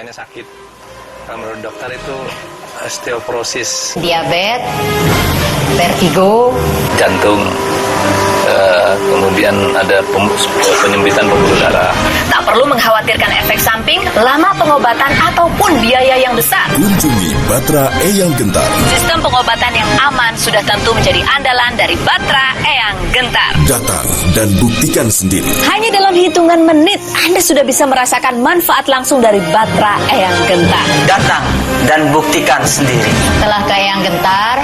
ini sakit. Kalau menurut dokter itu osteoporosis, diabetes, vertigo, jantung, kemudian ada penyempitan pembuluh darah. tak perlu mengkhawatirkan efek samping, lama pengobatan ataupun biaya yang besar. Kunjungi Batra Eyang Gentar. Sistem pengobatan yang aman sudah tentu menjadi andalan dari Batra Eyang Gentar. Datang dan buktikan sendiri. Hanya dalam hitungan menit, Anda sudah bisa merasakan manfaat langsung dari Batra Eyang Gentar. Datang dan buktikan sendiri. Setelah ke Eyang Gentar,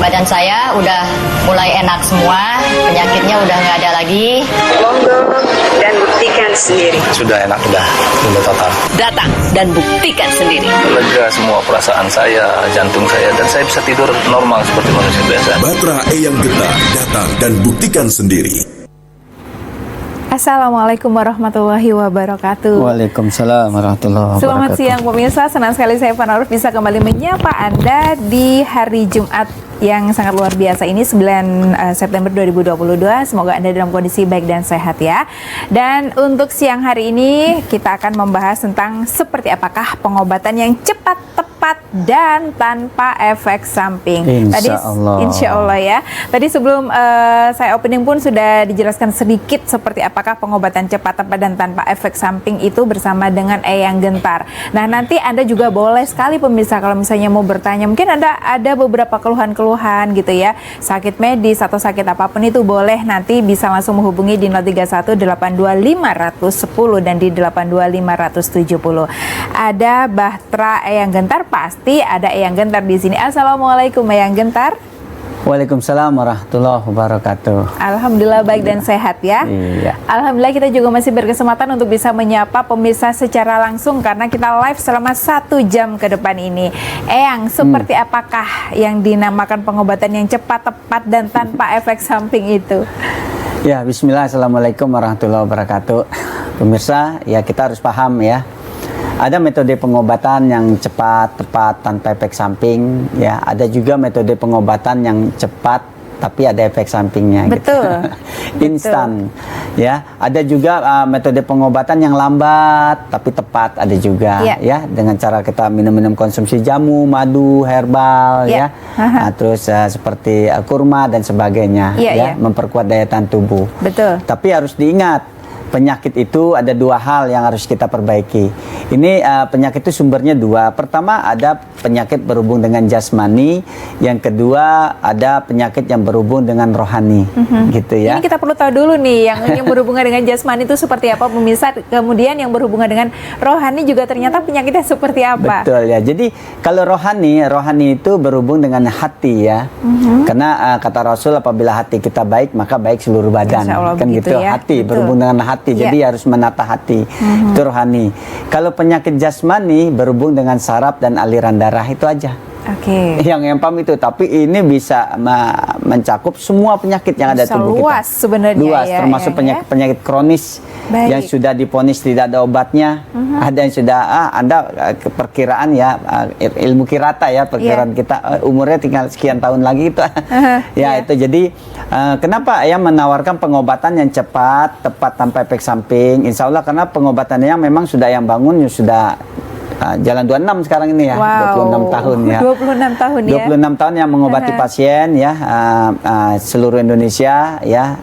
badan saya udah mulai enak semua, penyakitnya udah nggak ada lagi. Monggo dan buktikan sendiri. Sudah enak, sudah total. Datang dan buktikan sendiri. Lega semua perasaan saya, jantung saya, dan saya bisa tidur normal seperti manusia biasa. Batra Eyang Gentar, datang dan buktikan sendiri. Assalamualaikum warahmatullahi wabarakatuh. Waalaikumsalam warahmatullahi wabarakatuh. Selamat siang pemirsa, senang sekali saya Fana Aruf bisa kembali menyapa Anda di hari Jumat yang sangat luar biasa ini, 9 September 2022. Semoga Anda dalam kondisi baik dan sehat ya. Dan untuk siang hari ini kita akan membahas tentang seperti apakah pengobatan yang cepat, tepat, dan tanpa efek samping. Insya Allah ya. Tadi sebelum saya opening pun sudah dijelaskan sedikit seperti apakah pengobatan cepat, tepat, dan tanpa efek samping itu bersama dengan Eyang Gentar. Nah, nanti Anda juga boleh sekali pemirsa kalau misalnya mau bertanya, mungkin Anda ada beberapa keluhan gitu ya, sakit medis atau sakit apapun itu boleh, nanti bisa langsung menghubungi di 031 825 510 dan di 825 570. Ada Batra Eyang Gentar, pasti ada Eyang Gentar di sini. Assalamualaikum Eyang Gentar. Waalaikumsalam warahmatullahi wabarakatuh. Alhamdulillah baik dan sehat ya. Iya. Alhamdulillah kita juga masih berkesempatan untuk bisa menyapa pemirsa secara langsung karena kita live selama 1 jam ke depan ini. Eyang, seperti apakah yang dinamakan pengobatan yang cepat, tepat, dan tanpa efek samping itu? Ya, bismillah, assalamualaikum warahmatullahi wabarakatuh. Pemirsa, ya kita harus paham ya. Ada metode pengobatan yang cepat, tepat, tanpa efek samping. Ya, ada juga metode pengobatan yang cepat tapi ada efek sampingnya. Betul. Gitu. Instan. Ya, ada juga metode pengobatan yang lambat tapi tepat, ada juga. Ya, dengan cara kita minum konsumsi jamu, madu, herbal, ya. Nah, terus seperti kurma dan sebagainya. Ya, memperkuat daya tahan tubuh. Betul. Tapi harus diingat, penyakit itu ada 2 hal yang harus kita perbaiki. Ini penyakit itu sumbernya 2. Pertama ada penyakit berhubung dengan jasmani, yang kedua ada penyakit yang berhubung dengan rohani, gitu ya. Ini kita perlu tahu dulu nih, yang berhubungan dengan jasmani itu seperti apa pemirsa. Kemudian yang berhubungan dengan rohani juga ternyata penyakitnya seperti apa. Betul ya. Jadi kalau rohani itu berhubung dengan hati ya. Karena kata Rasul, apabila hati kita baik maka baik seluruh badan. Kan gitu ya. Hati berhubung dengan hati. Jadi harus menata hati. Itu rohani. Kalau penyakit jasmani berhubung dengan saraf dan aliran darah, itu aja. Oke. Yang paham itu, tapi ini bisa mencakup semua penyakit yang ada di tubuh kita. Luas sebenarnya. Luas, termasuk penyakit kronis yang sudah diponis tidak ada obatnya. Ada yang sudah Anda perkiraan ya, ilmu kirata ya, perkiraan kita umurnya tinggal sekian tahun lagi itu. Itu jadi kenapa ya menawarkan pengobatan yang cepat, tepat, tanpa efek samping? Insya Allah karena pengobatannya yang memang sudah yang bangun sudah jalan 26 sekarang ini ya. 26 tahun ya. 26 tahun ya. 26 tahun yang mengobati pasien ya, seluruh Indonesia ya.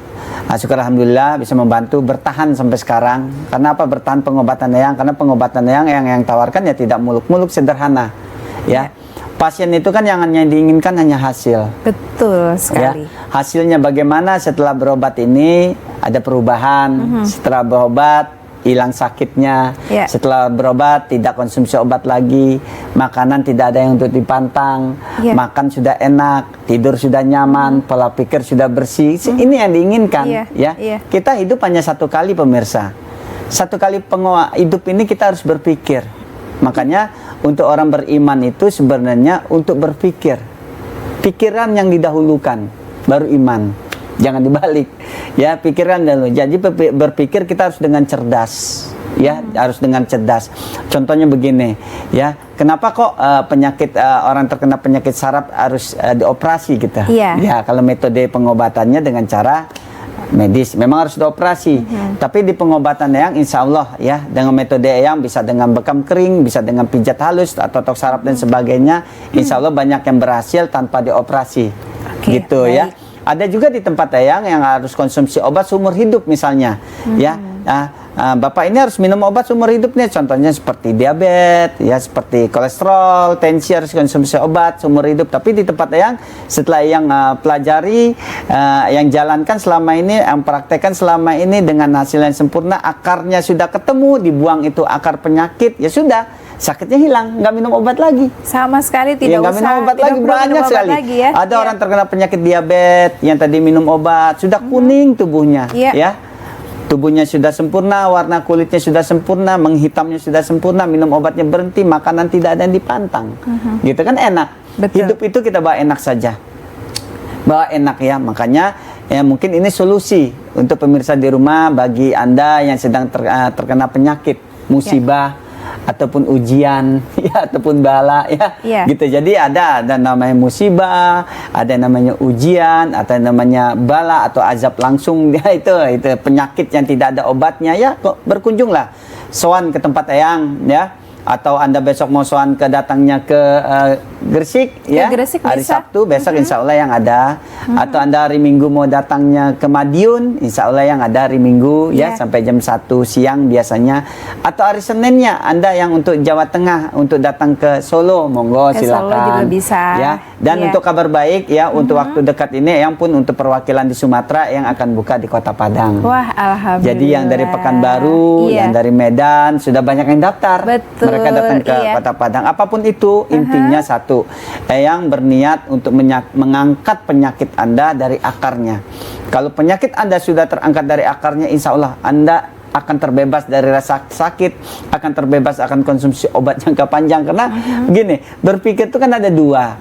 Syukur alhamdulillah bisa membantu bertahan sampai sekarang. Karena apa bertahan pengobatan Eyang? Karena pengobatan Eyang yang tawarkan ya tidak muluk-muluk, sederhana. Ya. Pasien itu kan yang hanya diinginkan hanya hasil. Betul sekali. Ya. Hasilnya bagaimana setelah berobat ini ada perubahan. Setelah berobat hilang sakitnya, setelah berobat tidak konsumsi obat lagi, makanan tidak ada yang untuk dipantang, makan sudah enak, tidur sudah nyaman, pola pikir sudah bersih. Ini yang diinginkan ya. Kita hidup hanya 1 kali pemirsa. 1 kali hidup ini kita harus berpikir. Makanya untuk orang beriman itu sebenarnya untuk berpikir. Pikiran yang didahulukan baru iman. Jangan dibalik ya, pikiran dulu. Jadi berpikir kita harus dengan cerdas ya, harus dengan cerdas. Contohnya begini ya, kenapa kok penyakit orang terkena penyakit saraf harus dioperasi kita? Ya, kalau metode pengobatannya dengan cara medis. Memang harus dioperasi. Tapi di pengobatan Eyang insya Allah ya dengan metode Eyang bisa dengan bekam kering, bisa dengan pijat halus atau tok saraf dan sebagainya. Insya Allah banyak yang berhasil tanpa dioperasi. Gitu ya. Ada juga di tempat Eyang yang harus konsumsi obat seumur hidup misalnya. Ya. Bapak ini harus minum obat seumur hidupnya, contohnya seperti diabetes, ya seperti kolesterol, tensi harus konsumsi obat seumur hidup. Tapi di tempat Eyang, setelah Eyang pelajari, yang jalankan selama ini, yang praktekkan selama ini dengan hasil yang sempurna, akarnya sudah ketemu, dibuang itu akar penyakit, ya sudah. Sakitnya hilang, nggak minum obat lagi. Sama sekali tidak nggak usah. minum obat lagi, banyak sekali. Ya? Ada orang terkena penyakit diabetes yang tadi minum obat sudah kuning tubuhnya, ya. Tubuhnya sudah sempurna, warna kulitnya sudah sempurna, menghitamnya sudah sempurna, minum obatnya berhenti, makanan tidak ada yang dipantang. Gitu kan enak. Betul. Hidup itu kita bawa enak saja. Bawa enak ya, makanya ya mungkin ini solusi untuk pemirsa di rumah bagi Anda yang sedang terkena penyakit, musibah, ataupun ujian ya ataupun bala ya gitu. Jadi ada namanya musibah, ada namanya ujian, atau namanya bala atau azab langsung ya, itu penyakit yang tidak ada obatnya ya, kok berkunjunglah sowan ke tempat Eyang ya, atau Anda besok mau sowan datangnya ke Gresik ya, Gresik hari bisa. Sabtu besok insya Allah yang ada, atau Anda hari Minggu mau datangnya ke Madiun, insya Allah yang ada hari Minggu ya sampai jam 1 siang biasanya, atau hari Seninnya Anda yang untuk Jawa Tengah untuk datang ke Solo, monggo silakan. Solo juga bisa ya. Dan untuk kabar baik ya, untuk waktu dekat ini yang pun untuk perwakilan di Sumatera yang akan buka di Kota Padang. Wah, alhamdulillah. Jadi yang dari Pekanbaru, yang dari Medan sudah banyak yang daftar. Betul. Mereka datang ke Kota Padang. Apapun itu, intinya satu, Eyang berniat untuk mengangkat penyakit Anda dari akarnya. Kalau penyakit Anda sudah terangkat dari akarnya, insya Allah Anda akan terbebas dari rasa sakit, akan terbebas akan konsumsi obat jangka panjang. Karena begini, berpikir itu kan ada dua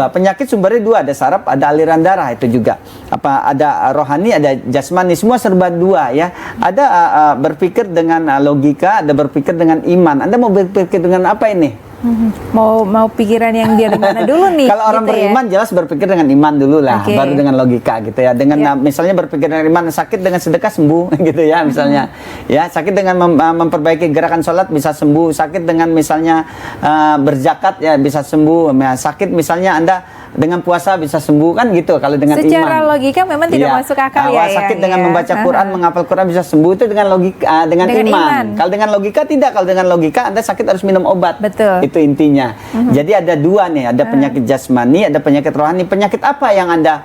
penyakit, sumbernya dua, ada saraf, ada aliran darah, itu juga ada rohani, ada jasmani, semua serba dua ya. Ada berpikir dengan logika, ada berpikir dengan iman. Anda mau berpikir dengan apa ini? Mau pikiran yang dia di mana dulu nih? Kalau orang gitu beriman jelas berpikir dengan iman dulu lah, baru dengan logika gitu ya. Dengan misalnya berpikir dengan iman, sakit dengan sedekah sembuh gitu ya misalnya. Ya, sakit dengan memperbaiki gerakan sholat bisa sembuh, sakit dengan misalnya berzakat ya bisa sembuh. Sakit misalnya Anda dengan puasa bisa sembuh kan gitu kalau dengan secara iman. logika memang tidak masuk akal ya. Sakit dengan membaca Quran, menghafal Quran bisa sembuh itu dengan logika, dengan iman. Kalau dengan logika tidak. Kalau dengan logika Anda sakit harus minum obat. Betul. Itu intinya. Jadi ada dua nih, ada penyakit jasmani, ada penyakit rohani. Penyakit apa yang Anda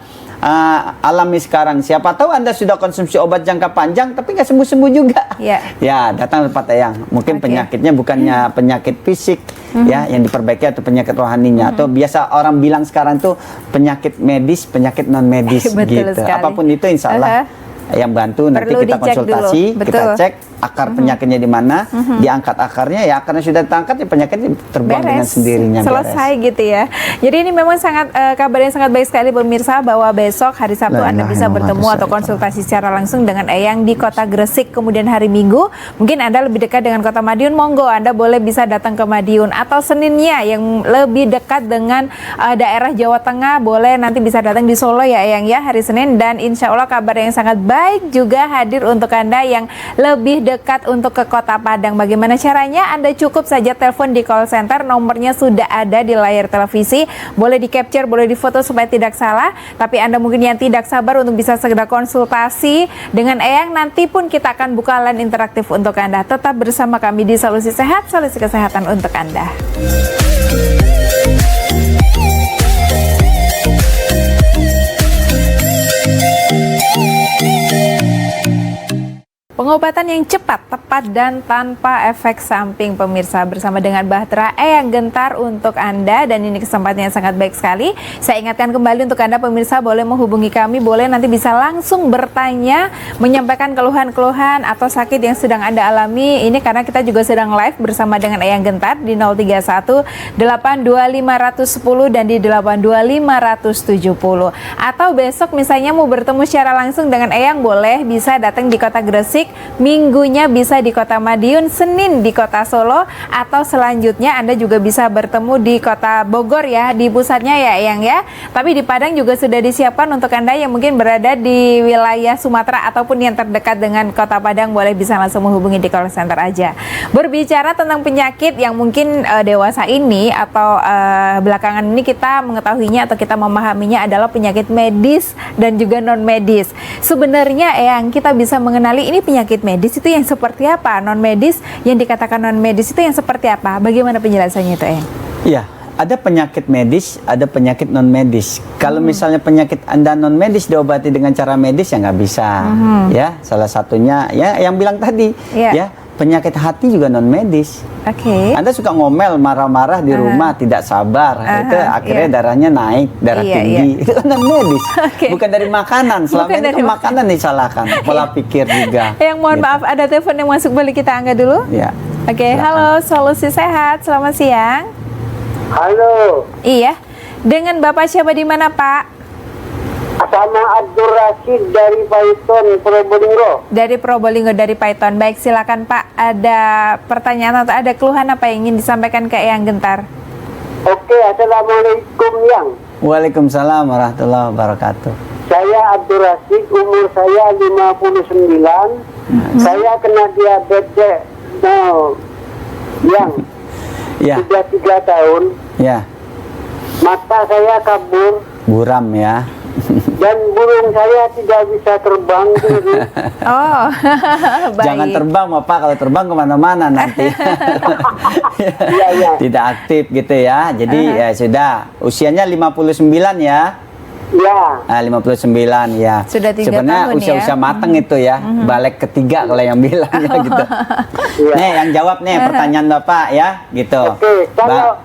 alami sekarang? Siapa tahu Anda sudah konsumsi obat jangka panjang tapi nggak sembuh-sembuh juga. Ya, datang tempat Eyang. Mungkin penyakitnya bukannya penyakit fisik ya yang diperbaiki, atau penyakit rohaninya, atau biasa orang bilang sekarang tuh penyakit medis, penyakit non medis gitu. Sekali. Apapun itu insya Allah yang bantu nanti perlu kita konsultasi, kita cek akar penyakitnya di mana, diangkat akarnya, ya akarnya sudah terangkat ya penyakitnya terbuang dengan sendirinya. Selesai gitu ya. Jadi ini memang sangat kabar yang sangat baik sekali pemirsa, bahwa besok hari Sabtu Anda bisa bertemu atau konsultasi secara langsung dengan Eyang di Kota Gresik. Kemudian hari Minggu mungkin Anda lebih dekat dengan Kota Madiun, monggo Anda boleh bisa datang ke Madiun, atau Seninnya yang lebih dekat dengan daerah Jawa Tengah boleh nanti bisa datang di Solo ya Eyang ya hari Senin. Dan insya Allah kabar yang sangat baik juga hadir untuk Anda yang lebih dekat untuk ke Kota Padang. Bagaimana caranya? Anda cukup saja telepon di call center, nomornya sudah ada di layar televisi, boleh di capture, boleh difoto supaya tidak salah. Tapi Anda mungkin yang tidak sabar untuk bisa segera konsultasi dengan Eyang, nanti pun kita akan buka line interaktif untuk Anda. Tetap bersama kami di Solusi Sehat, solusi kesehatan untuk Anda. Pengobatan yang cepat, tepat, dan tanpa efek samping pemirsa, bersama dengan Bahtera Eyang Gentar untuk Anda. Dan ini kesempatan yang sangat baik sekali. Saya ingatkan kembali untuk Anda pemirsa, boleh menghubungi kami, boleh nanti bisa langsung bertanya, menyampaikan keluhan-keluhan atau sakit yang sedang Anda alami. Ini karena kita juga sedang live bersama dengan Eyang Gentar di 031 825 510 dan di 825 570. Atau besok misalnya mau bertemu secara langsung dengan Eyang, boleh bisa datang di Kota Gresik Tasik, Minggunya bisa di Kota Madiun, Senin di Kota Solo, atau selanjutnya Anda juga bisa bertemu di Kota Bogor ya, di pusatnya ya Eyang ya. Tapi di Padang juga sudah disiapkan untuk Anda yang mungkin berada di wilayah Sumatera ataupun yang terdekat dengan Kota Padang, boleh bisa langsung menghubungi di call center aja. Berbicara tentang penyakit yang mungkin dewasa ini atau belakangan ini kita mengetahuinya atau kita memahaminya adalah penyakit medis dan juga non medis. Sebenarnya Eyang, kita bisa mengenali ini penyakit medis itu yang seperti apa, non medis yang dikatakan non medis itu yang seperti apa? Bagaimana penjelasannya itu Eyang? Iya, ada penyakit medis, ada penyakit non medis. Kalau misalnya penyakit Anda non medis diobati dengan cara medis ya nggak bisa. Ya, salah satunya ya yang bilang tadi, ya penyakit hati juga non medis. Anda suka ngomel, marah-marah di rumah, tidak sabar, itu akhirnya darahnya naik, darah tinggi. Itu non medis, bukan dari makanan. Selama ini itu makanan disalahkan, pola pikir juga. Yang mohon maaf, ada telepon yang masuk, boleh kita angkat dulu? Ya. Halo, Solusi Sehat, selamat siang. Halo. Iya, dengan Bapak siapa di mana Pak? Sama Abdul Rashid dari Python, Probolinggo. Dari Probolinggo, dari Python. Baik, silakan Pak. Ada pertanyaan atau ada keluhan apa yang ingin disampaikan ke Eyang Gentar? Oke, Assalamualaikum Yang. Waalaikumsalam warahmatullahi wabarakatuh. Saya Abdul Rashid, umur saya 59. Saya kena diabetes. Yang Ya. sudah 3 tahun. Ya. Mata saya kabur. Buram ya. Dan burung saya tidak bisa terbang dulu. Oh, baik. Jangan terbang Bapak, kalau terbang kemana-mana nanti. Tidak aktif gitu ya. Jadi ya sudah, usianya 59 ya. Ya. 59 ya. Sudah 3 Sebenarnya tahun usia-usia ya. mateng itu ya. Balik ketiga kalau yang bilang ya gitu. Nih yang jawab nih pertanyaan Bapak ya, gitu. Oke, kalau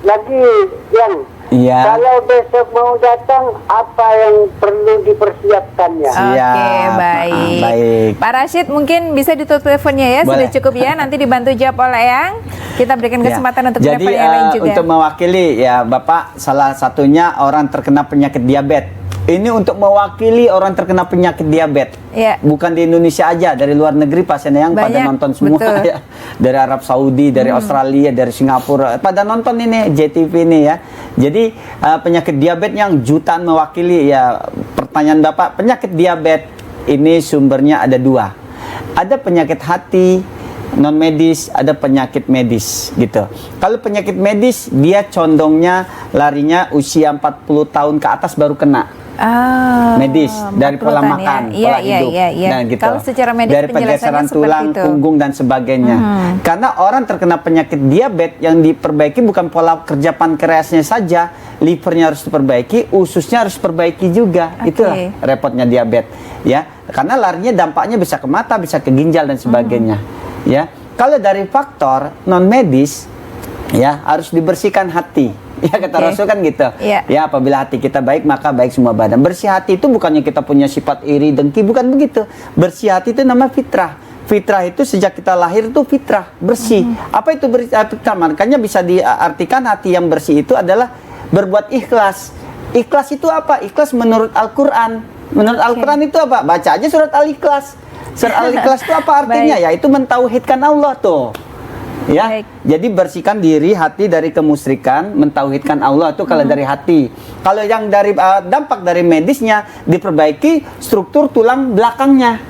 lagi Yang. Iya. Kalau besok mau datang, apa yang perlu dipersiapkannya? Oke, baik. Baik. Pak Rashid, mungkin bisa ditutup teleponnya ya. Boleh. Sudah cukup ya. Nanti dibantu jawab oleh Eyang. Kita berikan kesempatan untuk Jadi telepon yang lain juga. untuk mewakili ya Bapak, salah satunya orang terkena penyakit diabetes. Ini untuk mewakili orang terkena penyakit diabetes. Ya. Bukan di Indonesia aja, dari luar negeri pasien yang pada Banyak, nonton semua betul. ya. Dari Arab Saudi, dari Australia, dari Singapura, pada nonton ini JTV ini ya. Jadi penyakit diabetes yang jutaan mewakili ya. Pertanyaan Bapak, penyakit diabetes ini sumbernya ada 2. Ada penyakit hati non medis, ada penyakit medis gitu. Kalau penyakit medis dia condongnya larinya usia 40 tahun ke atas baru kena. Medis dari pola makan, pola hidup, dan gitu. Kalau secara medis dari pergeseran tulang, punggung dan sebagainya. Karena orang terkena penyakit diabetes yang diperbaiki bukan pola kerja pankreasnya saja, livernya harus diperbaiki, ususnya harus diperbaiki juga. Itulah repotnya diabetes, ya. Karena larinya dampaknya bisa ke mata, bisa ke ginjal dan sebagainya, ya. Kalau dari faktor non medis, ya harus dibersihkan hati. Ya kata Rasul kan gitu. Ya apabila hati kita baik maka baik semua badan. Bersih hati itu bukannya kita punya sifat iri, dengki, bukan begitu. Bersih hati itu nama fitrah. Fitrah itu sejak kita lahir itu fitrah, bersih. Apa itu fitrah? Makanya bisa diartikan hati yang bersih itu adalah berbuat ikhlas. Ikhlas itu apa? Ikhlas menurut Al-Quran. Menurut Al-Quran itu apa? Baca aja surat Al-Ikhlas. Surat Al-Ikhlas itu apa artinya? Ya itu mentauhidkan Allah tuh. Ya, jadi bersihkan diri hati dari kemusyrikan, mentauhidkan Allah itu kalau dari hati. Kalau yang dari dampak dari medisnya diperbaiki struktur tulang belakangnya,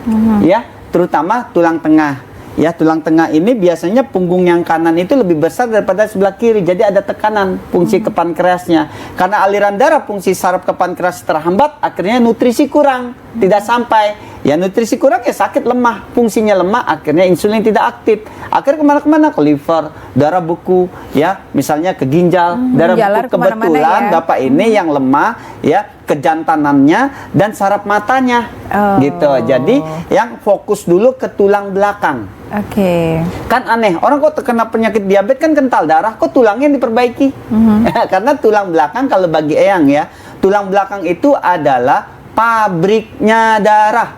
ya, terutama tulang tengah. Ya, tulang tengah ini biasanya punggung yang kanan itu lebih besar daripada sebelah kiri. Jadi ada tekanan fungsi ke pankreasnya. Karena aliran darah fungsi saraf ke pankreas terhambat, akhirnya nutrisi kurang, tidak sampai. Ya nutrisi kurang ya sakit, lemah, fungsinya lemah, akhirnya insulin tidak aktif. Akhirnya kemana-kemana, ke liver, darah beku, ya misalnya ke ginjal, darah beku. Kebetulan ya. Bapak ini yang lemah, ya kejantanannya dan saraf matanya, gitu. Jadi yang fokus dulu ke tulang belakang. Kan aneh, orang kok terkena penyakit diabetes kan kental darah, kok tulangnya diperbaiki? Karena tulang belakang kalau bagi Eyang ya, tulang belakang itu adalah pabriknya darah.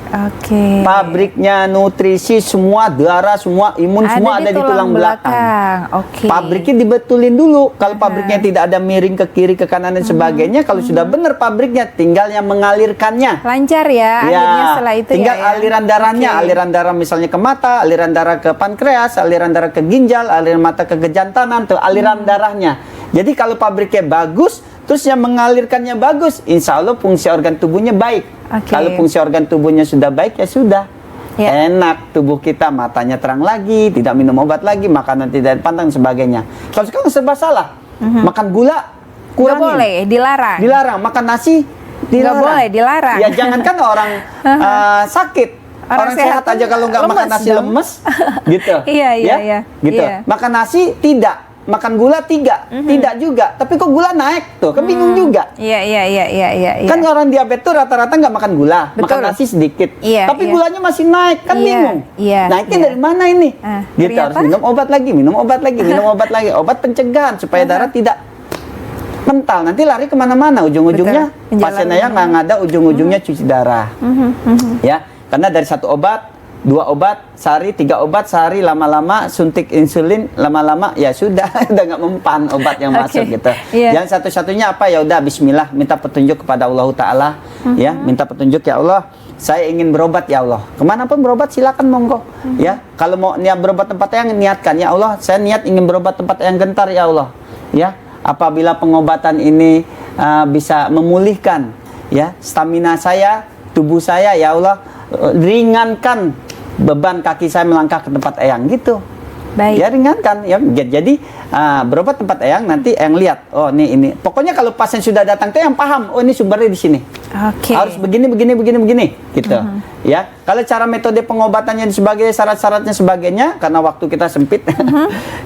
Oke. Pabriknya nutrisi semua, darah semua, imun semua ada di tulang belakang. Oke. Pabriknya dibetulin dulu. Kalau pabriknya tidak ada miring ke kiri, ke kanan dan sebagainya, kalau sudah benar pabriknya, tinggal yang mengalirkannya. Lancar ya, akhirnya setelah itu tinggal ya. aliran darahnya, aliran darah misalnya ke mata, aliran darah ke pankreas, aliran darah ke ginjal, aliran mata ke kejantanan, tuh aliran darahnya. Jadi kalau pabriknya bagus, terus yang mengalirkannya bagus, insya Allah fungsi organ tubuhnya baik. Kalau fungsi organ tubuhnya sudah baik, ya sudah. Enak tubuh kita, matanya terang lagi, tidak minum obat lagi, makanan tidak pantang sebagainya. Kalau sekarang serba salah, makan gula kurangin. Nggak boleh, dilarang. Dilarang, makan nasi dilarang. Nggak boleh, dilarang. Ya jangankan orang sakit, orang sehat aja kalau nggak makan nasi lemes, gitu. Iya. Gitu. Makan nasi tidak. Makan gula tidak juga. Tapi kok gula naik tuh? Kan bingung juga. Iya. Kan orang diabetes tuh rata-rata nggak makan gula, makan nasi sedikit. Tapi gulanya masih naik, kan bingung. Naiknya dari mana ini? Gitu, harus minum obat lagi, minum obat lagi. Obat pencegahan supaya darah tidak mental. Nanti lari kemana-mana. Ujung-ujungnya pasiennya nggak ada, ujung-ujungnya cuci darah. Ya, karena dari satu obat, 2 obat sehari, 3 obat sehari, lama-lama suntik insulin, lama-lama ya sudah udah nggak mempan obat yang masuk gitu. Yang satu-satunya apa, ya udah Bismillah, minta petunjuk kepada Allah Taala, ya minta petunjuk, ya Allah, saya ingin berobat ya Allah. Kemanapun berobat silakan monggo, ya. Kalau mau niat berobat tempat yang niatkan, ya Allah, saya niat ingin berobat tempat yang gentar ya Allah, ya. Apabila pengobatan ini bisa memulihkan, ya, stamina saya, tubuh saya, ya Allah, ringankan beban kaki saya melangkah ke tempat eyang gitu. Baik. Ya ringankan ya. Jadi berobat tempat eyang, nanti eyang lihat, oh ini. Pokoknya kalau pasien sudah datang tuh yang paham, oh ini sumbernya di sini. Harus begini gitu. Ya. Kalau cara metode pengobatannya dan sebagainya, syarat-syaratnya sebagainya, karena waktu kita sempit.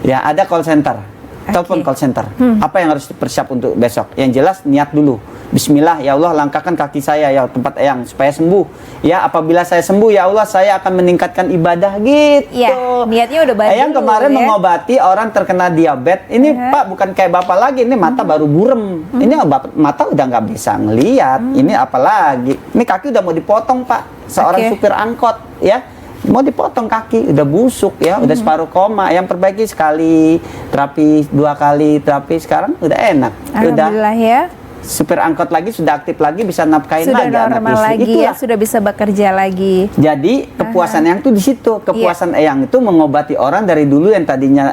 Ya, ada call center. Telepon call center. Apa yang harus dipersiap untuk besok? Yang jelas niat dulu. Bismillah, ya Allah, langkahkan kaki saya ya tempat eyang supaya sembuh. Ya, apabila saya sembuh, ya Allah, saya akan meningkatkan ibadah gitu. Ya, niatnya udah baik. Eyang kemarin mengobati orang terkena diabetes. Ini Pak, bukan kayak Bapak lagi. Ini mata baru burem. Ini mata udah nggak bisa ngelihat. Ini apalagi? Ini kaki udah mau dipotong, Pak. Seorang supir angkot, ya. Mau dipotong kaki, udah busuk ya, udah separuh koma. Yang perbaiki sekali, terapi 2 kali, terapi sekarang udah enak. Alhamdulillah ya. Supir angkot lagi sudah aktif lagi, bisa nafkahin sudah lagi anak normal lagi. Itulah. Ya, sudah bisa bekerja lagi. Jadi kepuasan eyang itu di situ. Kepuasan eyang itu mengobati orang dari dulu yang tadinya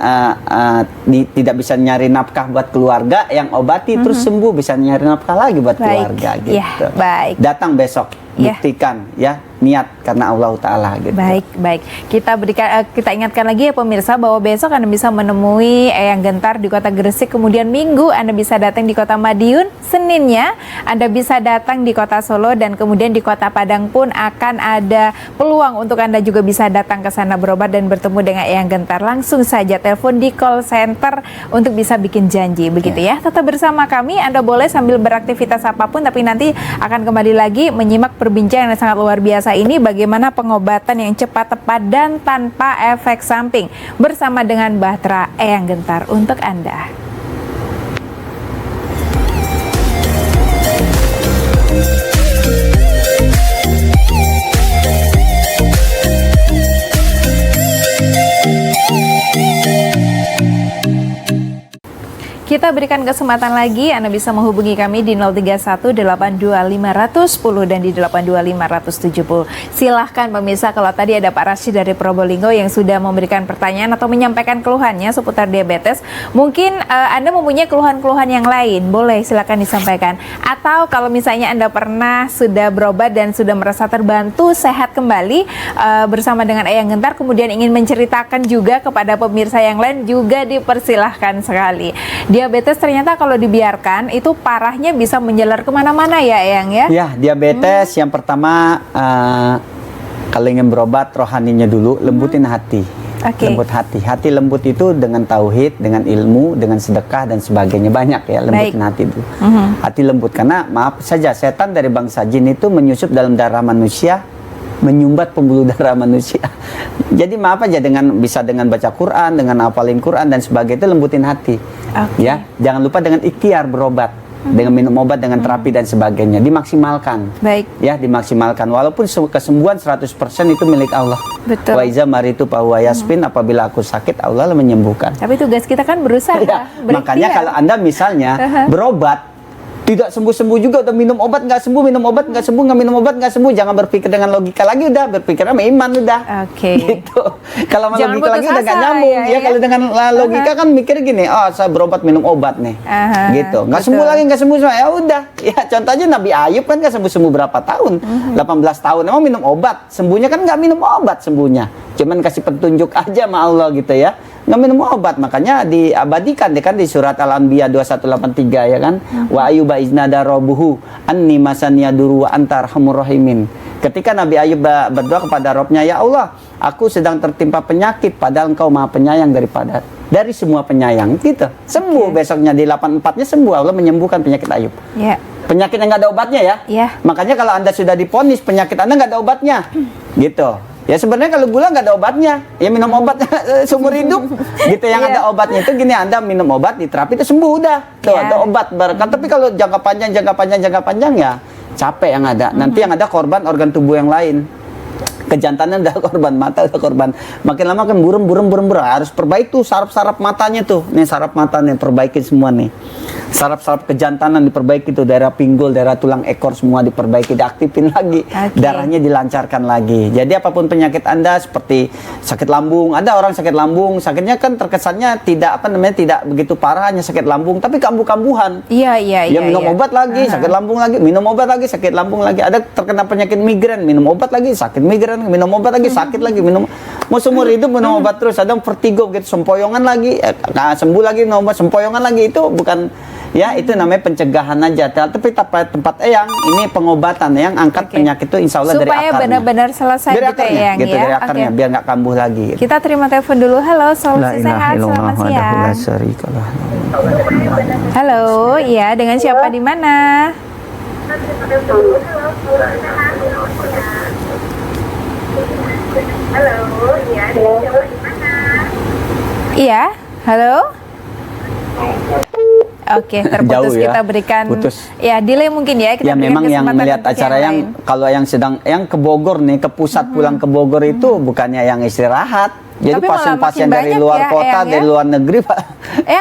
tidak bisa nyari nafkah buat keluarga, yang obati terus sembuh, bisa nyari nafkah lagi buat keluarga gitu. Ya, baik. Datang besok, buktikan ya, niat karena Allah Ta'ala gitu. Baik. Kita ingatkan lagi ya pemirsa bahwa besok Anda bisa menemui Eyang Gentar di kota Gresik, kemudian Minggu Anda bisa datang di kota Madiun, Seninnya Anda bisa datang di kota Solo, dan kemudian di kota Padang pun akan ada peluang untuk Anda juga bisa datang ke sana berobat dan bertemu dengan Eyang Gentar. Langsung saja telepon di call center untuk bisa bikin janji, begitu ya. Tetap bersama kami, Anda boleh sambil beraktivitas apapun, tapi nanti akan kembali lagi menyimak perbincangan yang sangat luar biasa ini, bagaimana pengobatan yang cepat, tepat, dan tanpa efek samping bersama dengan Bahtera Eyang Gentar untuk Anda. Kita berikan kesempatan lagi, Anda bisa menghubungi kami di 031-825-110 dan di 825-170. Silahkan pemirsa, kalau tadi ada Pak Rashid dari Probolinggo yang sudah memberikan pertanyaan atau menyampaikan keluhannya seputar diabetes, mungkin Anda mempunyai keluhan-keluhan yang lain, boleh silakan disampaikan. Atau kalau misalnya Anda pernah sudah berobat dan sudah merasa terbantu, sehat kembali bersama dengan Eyang Gentar, kemudian ingin menceritakan juga kepada pemirsa yang lain, juga dipersilahkan sekali. Diabetes ternyata kalau dibiarkan itu parahnya bisa menjalar kemana-mana ya Eyang ya? Ya, diabetes yang pertama kalau ingin berobat rohaninya dulu, lembutin hati. Lembut hati. Hati lembut itu dengan tauhid, dengan ilmu, dengan sedekah dan sebagainya, banyak ya, lembutin hati dulu. Hati lembut, karena maaf saja setan dari bangsa jin itu menyusup dalam darah manusia, menyumbat pembuluh darah manusia. Jadi maaf aja, bisa dengan baca Quran, dengan hafalin Quran dan sebagainya, itu lembutin hati. Ya, jangan lupa dengan ikhtiar berobat. dengan minum obat, dengan terapi dan sebagainya, dimaksimalkan. Baik. Ya, dimaksimalkan. Walaupun kesembuhan 100% itu milik Allah. Betul. Wa iza maritu fa huwa yasfin, apabila aku sakit Allah menyembuhkan. Tapi tugas kita kan berusaha. Ya, berikhtiar. makanya kalau Anda misalnya berobat tidak sembuh-sembuh juga, udah minum obat nggak sembuh, minum obat nggak sembuh, nggak minum obat nggak sembuh, jangan berpikir dengan logika lagi, udah berpikir sama iman udah. Oke. Gitu. Kalau sama Jangan logika lagi putus udah nggak asa, nyambung. ya, Ya, kalau dengan logika kan mikir gini, oh saya berobat minum obat nih, gitu. Nggak sembuh lagi, nggak sembuh, ya udah. Ya contohnya Nabi Ayub kan nggak sembuh-sembuh berapa tahun, 18 tahun, emang minum obat, sembuhnya kan nggak minum obat sembuhnya, cuman kasih petunjuk aja sama Allah gitu ya. Nggak minum obat, makanya diabadikan kan di surat Al-Anbiya 2183 ya kan. Wa ayyuba iznada rabbuhu anni masaniya duru wa anta arhamur rahimin. Ketika Nabi Ayub berdoa kepada Robnya, ya Allah, aku sedang tertimpa penyakit, padahal Engkau Maha Penyayang dari semua penyayang, gitu. Sembuh besoknya di 84-nya sembuh, Allah menyembuhkan penyakit Ayub. Ya. Penyakit yang nggak ada obatnya ya. Ya. Makanya kalau Anda sudah diponis penyakit Anda nggak ada obatnya, gitu. Ya sebenarnya kalau gula nggak ada obatnya, ya minum obat seumur hidup, gitu. Yang ada obatnya itu gini, Anda minum obat, diterapi itu sembuh udah, tuh ada obat berkat. Tapi kalau jangka panjang ya capek yang ada. Nanti yang ada korban organ tubuh yang lain. Kejantanan udah korban, mata udah korban. Makin lama kan burem. Harus perbaiki tuh saraf-saraf matanya tuh. Nih saraf matanya perbaikin semua nih. Saraf-saraf kejantanan diperbaiki tuh, daerah pinggul, daerah tulang ekor semua diperbaiki, diaktifin lagi. Darahnya dilancarkan lagi. Jadi apapun penyakit Anda seperti sakit lambung, ada orang sakit lambung, sakitnya kan terkesannya tidak tidak begitu parah, hanya sakit lambung, tapi kambuh-kambuhan. Iya. Ya minum obat lagi, sakit lambung lagi, minum obat lagi, sakit lambung lagi. Ada terkena penyakit migrain, minum obat lagi, sakit migrain, minum obat lagi, sakit lagi, minum. Mau seumur hidup minum obat terus. Ada vertigo gitu, sempoyongan lagi, sembuh lagi, minum obat, sempoyongan lagi. Itu bukan, ya itu namanya pencegahan aja. Tapi tempat Eyang ini pengobatan yang angkat penyakit itu insya Allah dari akarnya. Supaya benar-benar selesai dari gitu akarnya, Eyang gitu, ya. dari akarnya, biar nggak kambuh lagi. Gitu. Kita terima telepon dulu. Halo, Solusi Sehat, selamat siang. Halo, iya, dengan siapa di mana? Iya, halo. Oke, terputus. Jauh ya, kita berikan putus. Ya delay mungkin ya. Kita ya memang yang melihat acara yang kalau yang sedang yang ke Bogor nih, ke pusat pulang ke Bogor itu bukannya yang istirahat. Jadi tapi pasien-pasien dari luar ya, kota, dari luar negeri, Pak.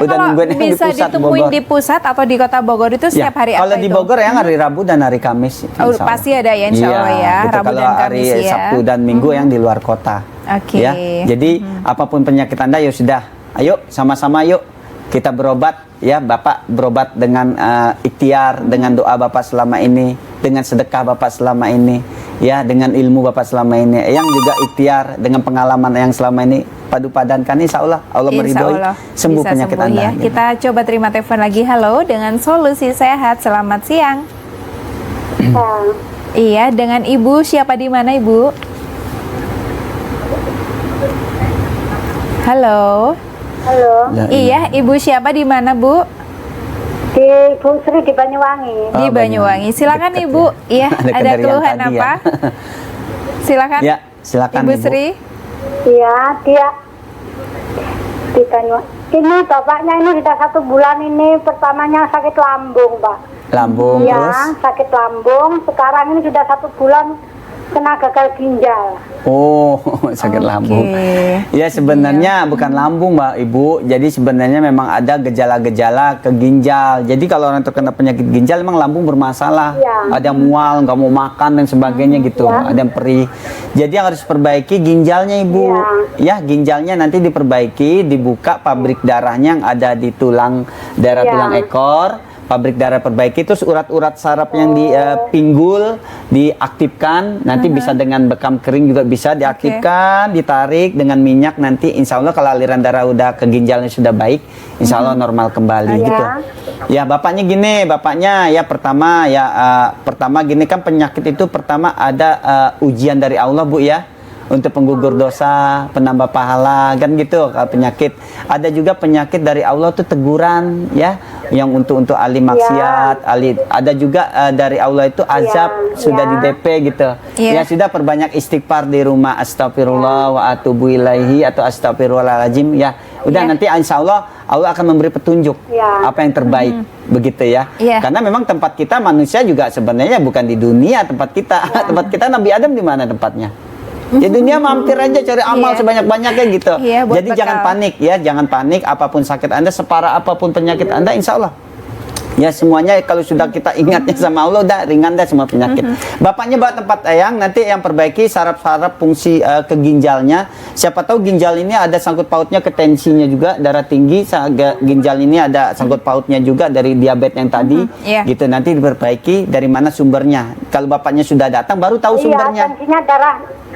Udah nungguin yang bisa di pusat ditemuin Bogor. Di pusat atau di kota Bogor itu setiap hari apa? Kalau di Bogor yang hari Rabu dan hari Kamis. Pasti ada ya, insya Allah ya. Gitu. Rabu kalau dan Kamis hari ya. Sabtu dan Minggu yang di luar kota. Oke. Ya. Jadi apapun penyakit Anda, ya sudah. Ayo sama-sama yuk kita berobat. Ya, Bapak berobat dengan ikhtiar, dengan doa Bapak selama ini, dengan sedekah Bapak selama ini, ya, dengan ilmu Bapak selama ini. Yang juga ikhtiar dengan pengalaman yang selama ini padu padankan, insya Allah Allah meridhoi sembuh penyakit sembuh, Anda. Ya. Gitu. Kita coba terima telepon lagi. Halo, dengan Solusi Sehat, selamat siang. Iya, dengan Ibu siapa di mana Ibu? Halo. Halo. Iya, Ibu siapa di mana, Bu? Di Bu Sri di Banyuwangi. Di Banyuwangi. Silakan Deket, Ibu. Iya, ada keluhan tadi, apa? Ya. Silakan. Ya, silakan Ibu Sri. Iya, dia di Banyuwangi. Ini bapaknya ini sudah 1 bulan ini, pertamanya sakit lambung, Pak. Lambung ya, terus? Sakit lambung. Sekarang ini sudah 1 bulan kena gagal ginjal. Oh, sakit lambung. Ya sebenarnya bukan lambung, Mbak Ibu. Jadi sebenarnya memang ada gejala-gejala ke ginjal. Jadi kalau orang terkena penyakit ginjal memang lambung bermasalah. Ada yang mual, nggak mau makan dan sebagainya gitu. Ada yang perih. Jadi yang harus perbaiki ginjalnya, Ibu. Ya, ginjalnya nanti diperbaiki, dibuka pabrik darahnya yang ada di tulang, daerah tulang ekor. Pabrik darah perbaiki, terus urat-urat saraf yang di pinggul diaktifkan, nanti bisa dengan bekam kering juga bisa diaktifkan, ditarik dengan minyak, nanti insya Allah kalau aliran darah udah ke ginjalnya sudah baik, insya Allah normal kembali gitu. Ya bapaknya gini, ya pertama pertama gini kan penyakit itu pertama ada ujian dari Allah Bu ya. Untuk penggugur dosa, penambah pahala, kan gitu. Kalau penyakit, ada juga penyakit dari Allah tuh teguran, ya, yang untuk ahli maksiat, ada juga dari Allah itu azab sudah di DP gitu. Ya sudah perbanyak istighfar di rumah, astagfirullah wa atubu ilaihi atau astagfirullahaladzim, ya. Udah nanti insya Allah akan memberi petunjuk apa yang terbaik, begitu ya. Karena memang tempat kita manusia juga sebenarnya bukan di dunia tempat kita. Tempat kita Nabi Adam di mana tempatnya? Di dunia mampir aja cari amal sebanyak-banyaknya gitu. Jadi jangan panik ya, jangan panik. Apapun sakit Anda, separah apapun penyakit Anda, insya Allah. Ya semuanya kalau sudah kita ingatnya sama Allah udah ringan dah semua penyakit. Bapaknya bawa tempat Eyang, nanti yang perbaiki saraf-saraf fungsi ke ginjalnya. Siapa tahu ginjal ini ada sangkut pautnya ke tensinya juga, darah tinggi. Ginjal ini ada sangkut pautnya juga dari diabetes yang tadi. Gitu nanti diperbaiki dari mana sumbernya. Kalau bapaknya sudah datang baru tahu sumbernya.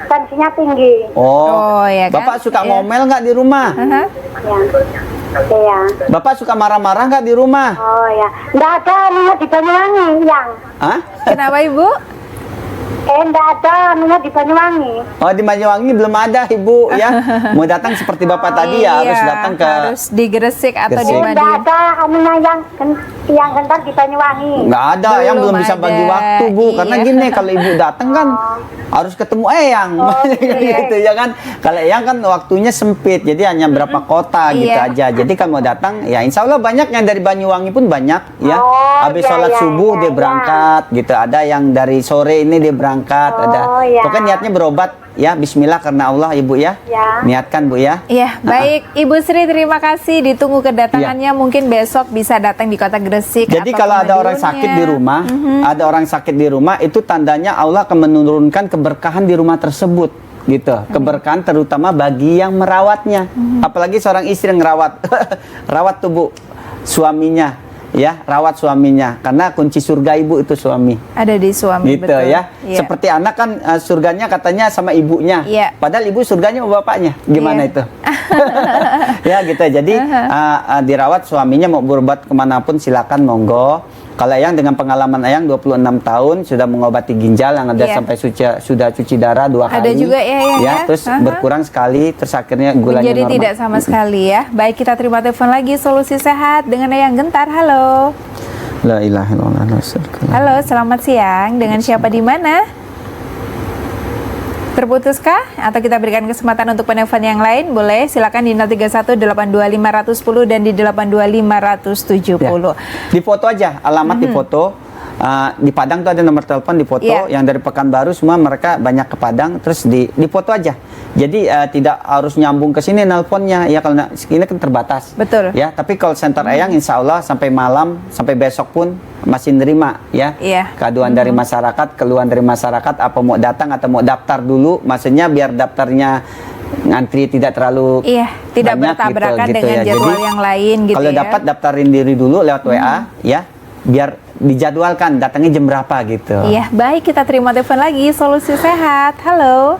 Tensinya tinggi. Oh ya kan? Bapak suka ngomel nggak di rumah? Iya. Bapak suka marah-marah nggak di rumah? Oh ya, nggak ada anunya di Banyuwangi, yang. Hah? Kenapa Ibu? Nggak ada anunya di Banyuwangi. Oh, di Banyuwangi belum ada Ibu ya. Mau datang seperti Bapak tadi ya, harus datang ke. Harus di Gresik atau di Madiun. Nggak ada anunya yang gentar di Banyuwangi. Nggak ada, yang belum bisa bagi waktu Bu. Karena gini, kalau Ibu datang kan harus ketemu Eyang, gitu ya kan. Kalau Eyang kan waktunya sempit, jadi hanya berapa kota gitu aja. Jadi kalau mau datang, ya insya Allah banyak yang dari Banyuwangi pun banyak ya. Habis sholat subuh dia berangkat gitu. Ada yang dari sore ini dia berangkat. Ada. Pokoknya niatnya berobat ya. Bismillah karena Allah Ibu ya. Niatkan Bu ya. Iya, baik Ibu Sri, terima kasih. Ditunggu kedatangannya. Mungkin besok bisa datang di Kota Gresik. Jadi kalau ada orang sakit di rumah, ada orang sakit di rumah, itu tandanya Allah akan menurunkan keberkahan di rumah tersebut, gitu. Keberkahan terutama bagi yang merawatnya. Apalagi seorang istri yang rawat tubuh suaminya. Ya, rawat suaminya karena kunci surga Ibu itu suami. Ada di suami, gitu betul. Ya. Seperti anak kan surganya katanya sama ibunya. Padahal ibu surganya sama bapaknya. Gimana itu? Ya gitu. Jadi dirawat suaminya, mau berobat kemanapun silakan monggo. Kalau Eyang dengan pengalaman Eyang 26 tahun sudah mengobati ginjal yang ada sampai sudah cuci darah 2 kali. Ada juga ya. Terus berkurang sekali, terus akhirnya gulanya menjadi normal. tidak sama sekali ya. Baik, kita terima telepon lagi Solusi Sehat dengan Eyang Gentar. Halo. La ilaha illallah. Halo, selamat siang. Dengan siapa di mana? Terputuskah? Atau kita berikan kesempatan untuk penelpon yang lain? Boleh, silakan di 031 82510 dan di 82570. Di foto aja, alamat di foto. Di Padang tuh ada nomor telepon di foto. Yang dari Pekanbaru semua mereka banyak ke Padang. Terus di foto aja. Jadi tidak harus nyambung ke sini nelponnya. Ya kalau ini kan terbatas. Betul. Ya, tapi call center Eyang insya Allah sampai malam, sampai besok pun masih nerima ya. Keaduan dari masyarakat, keluhan dari masyarakat, apa mau datang atau mau daftar dulu. Maksudnya biar daftarnya ngantri tidak terlalu tidak banyak, bertabrakan gitu dengan ya. jadwal Jadi, yang lain gitu kalau ya. dapat daftarin diri dulu lewat WA ya, biar dijadwalkan datangnya jam berapa gitu. Iya, baik, kita terima telepon lagi Solusi Sehat. Halo.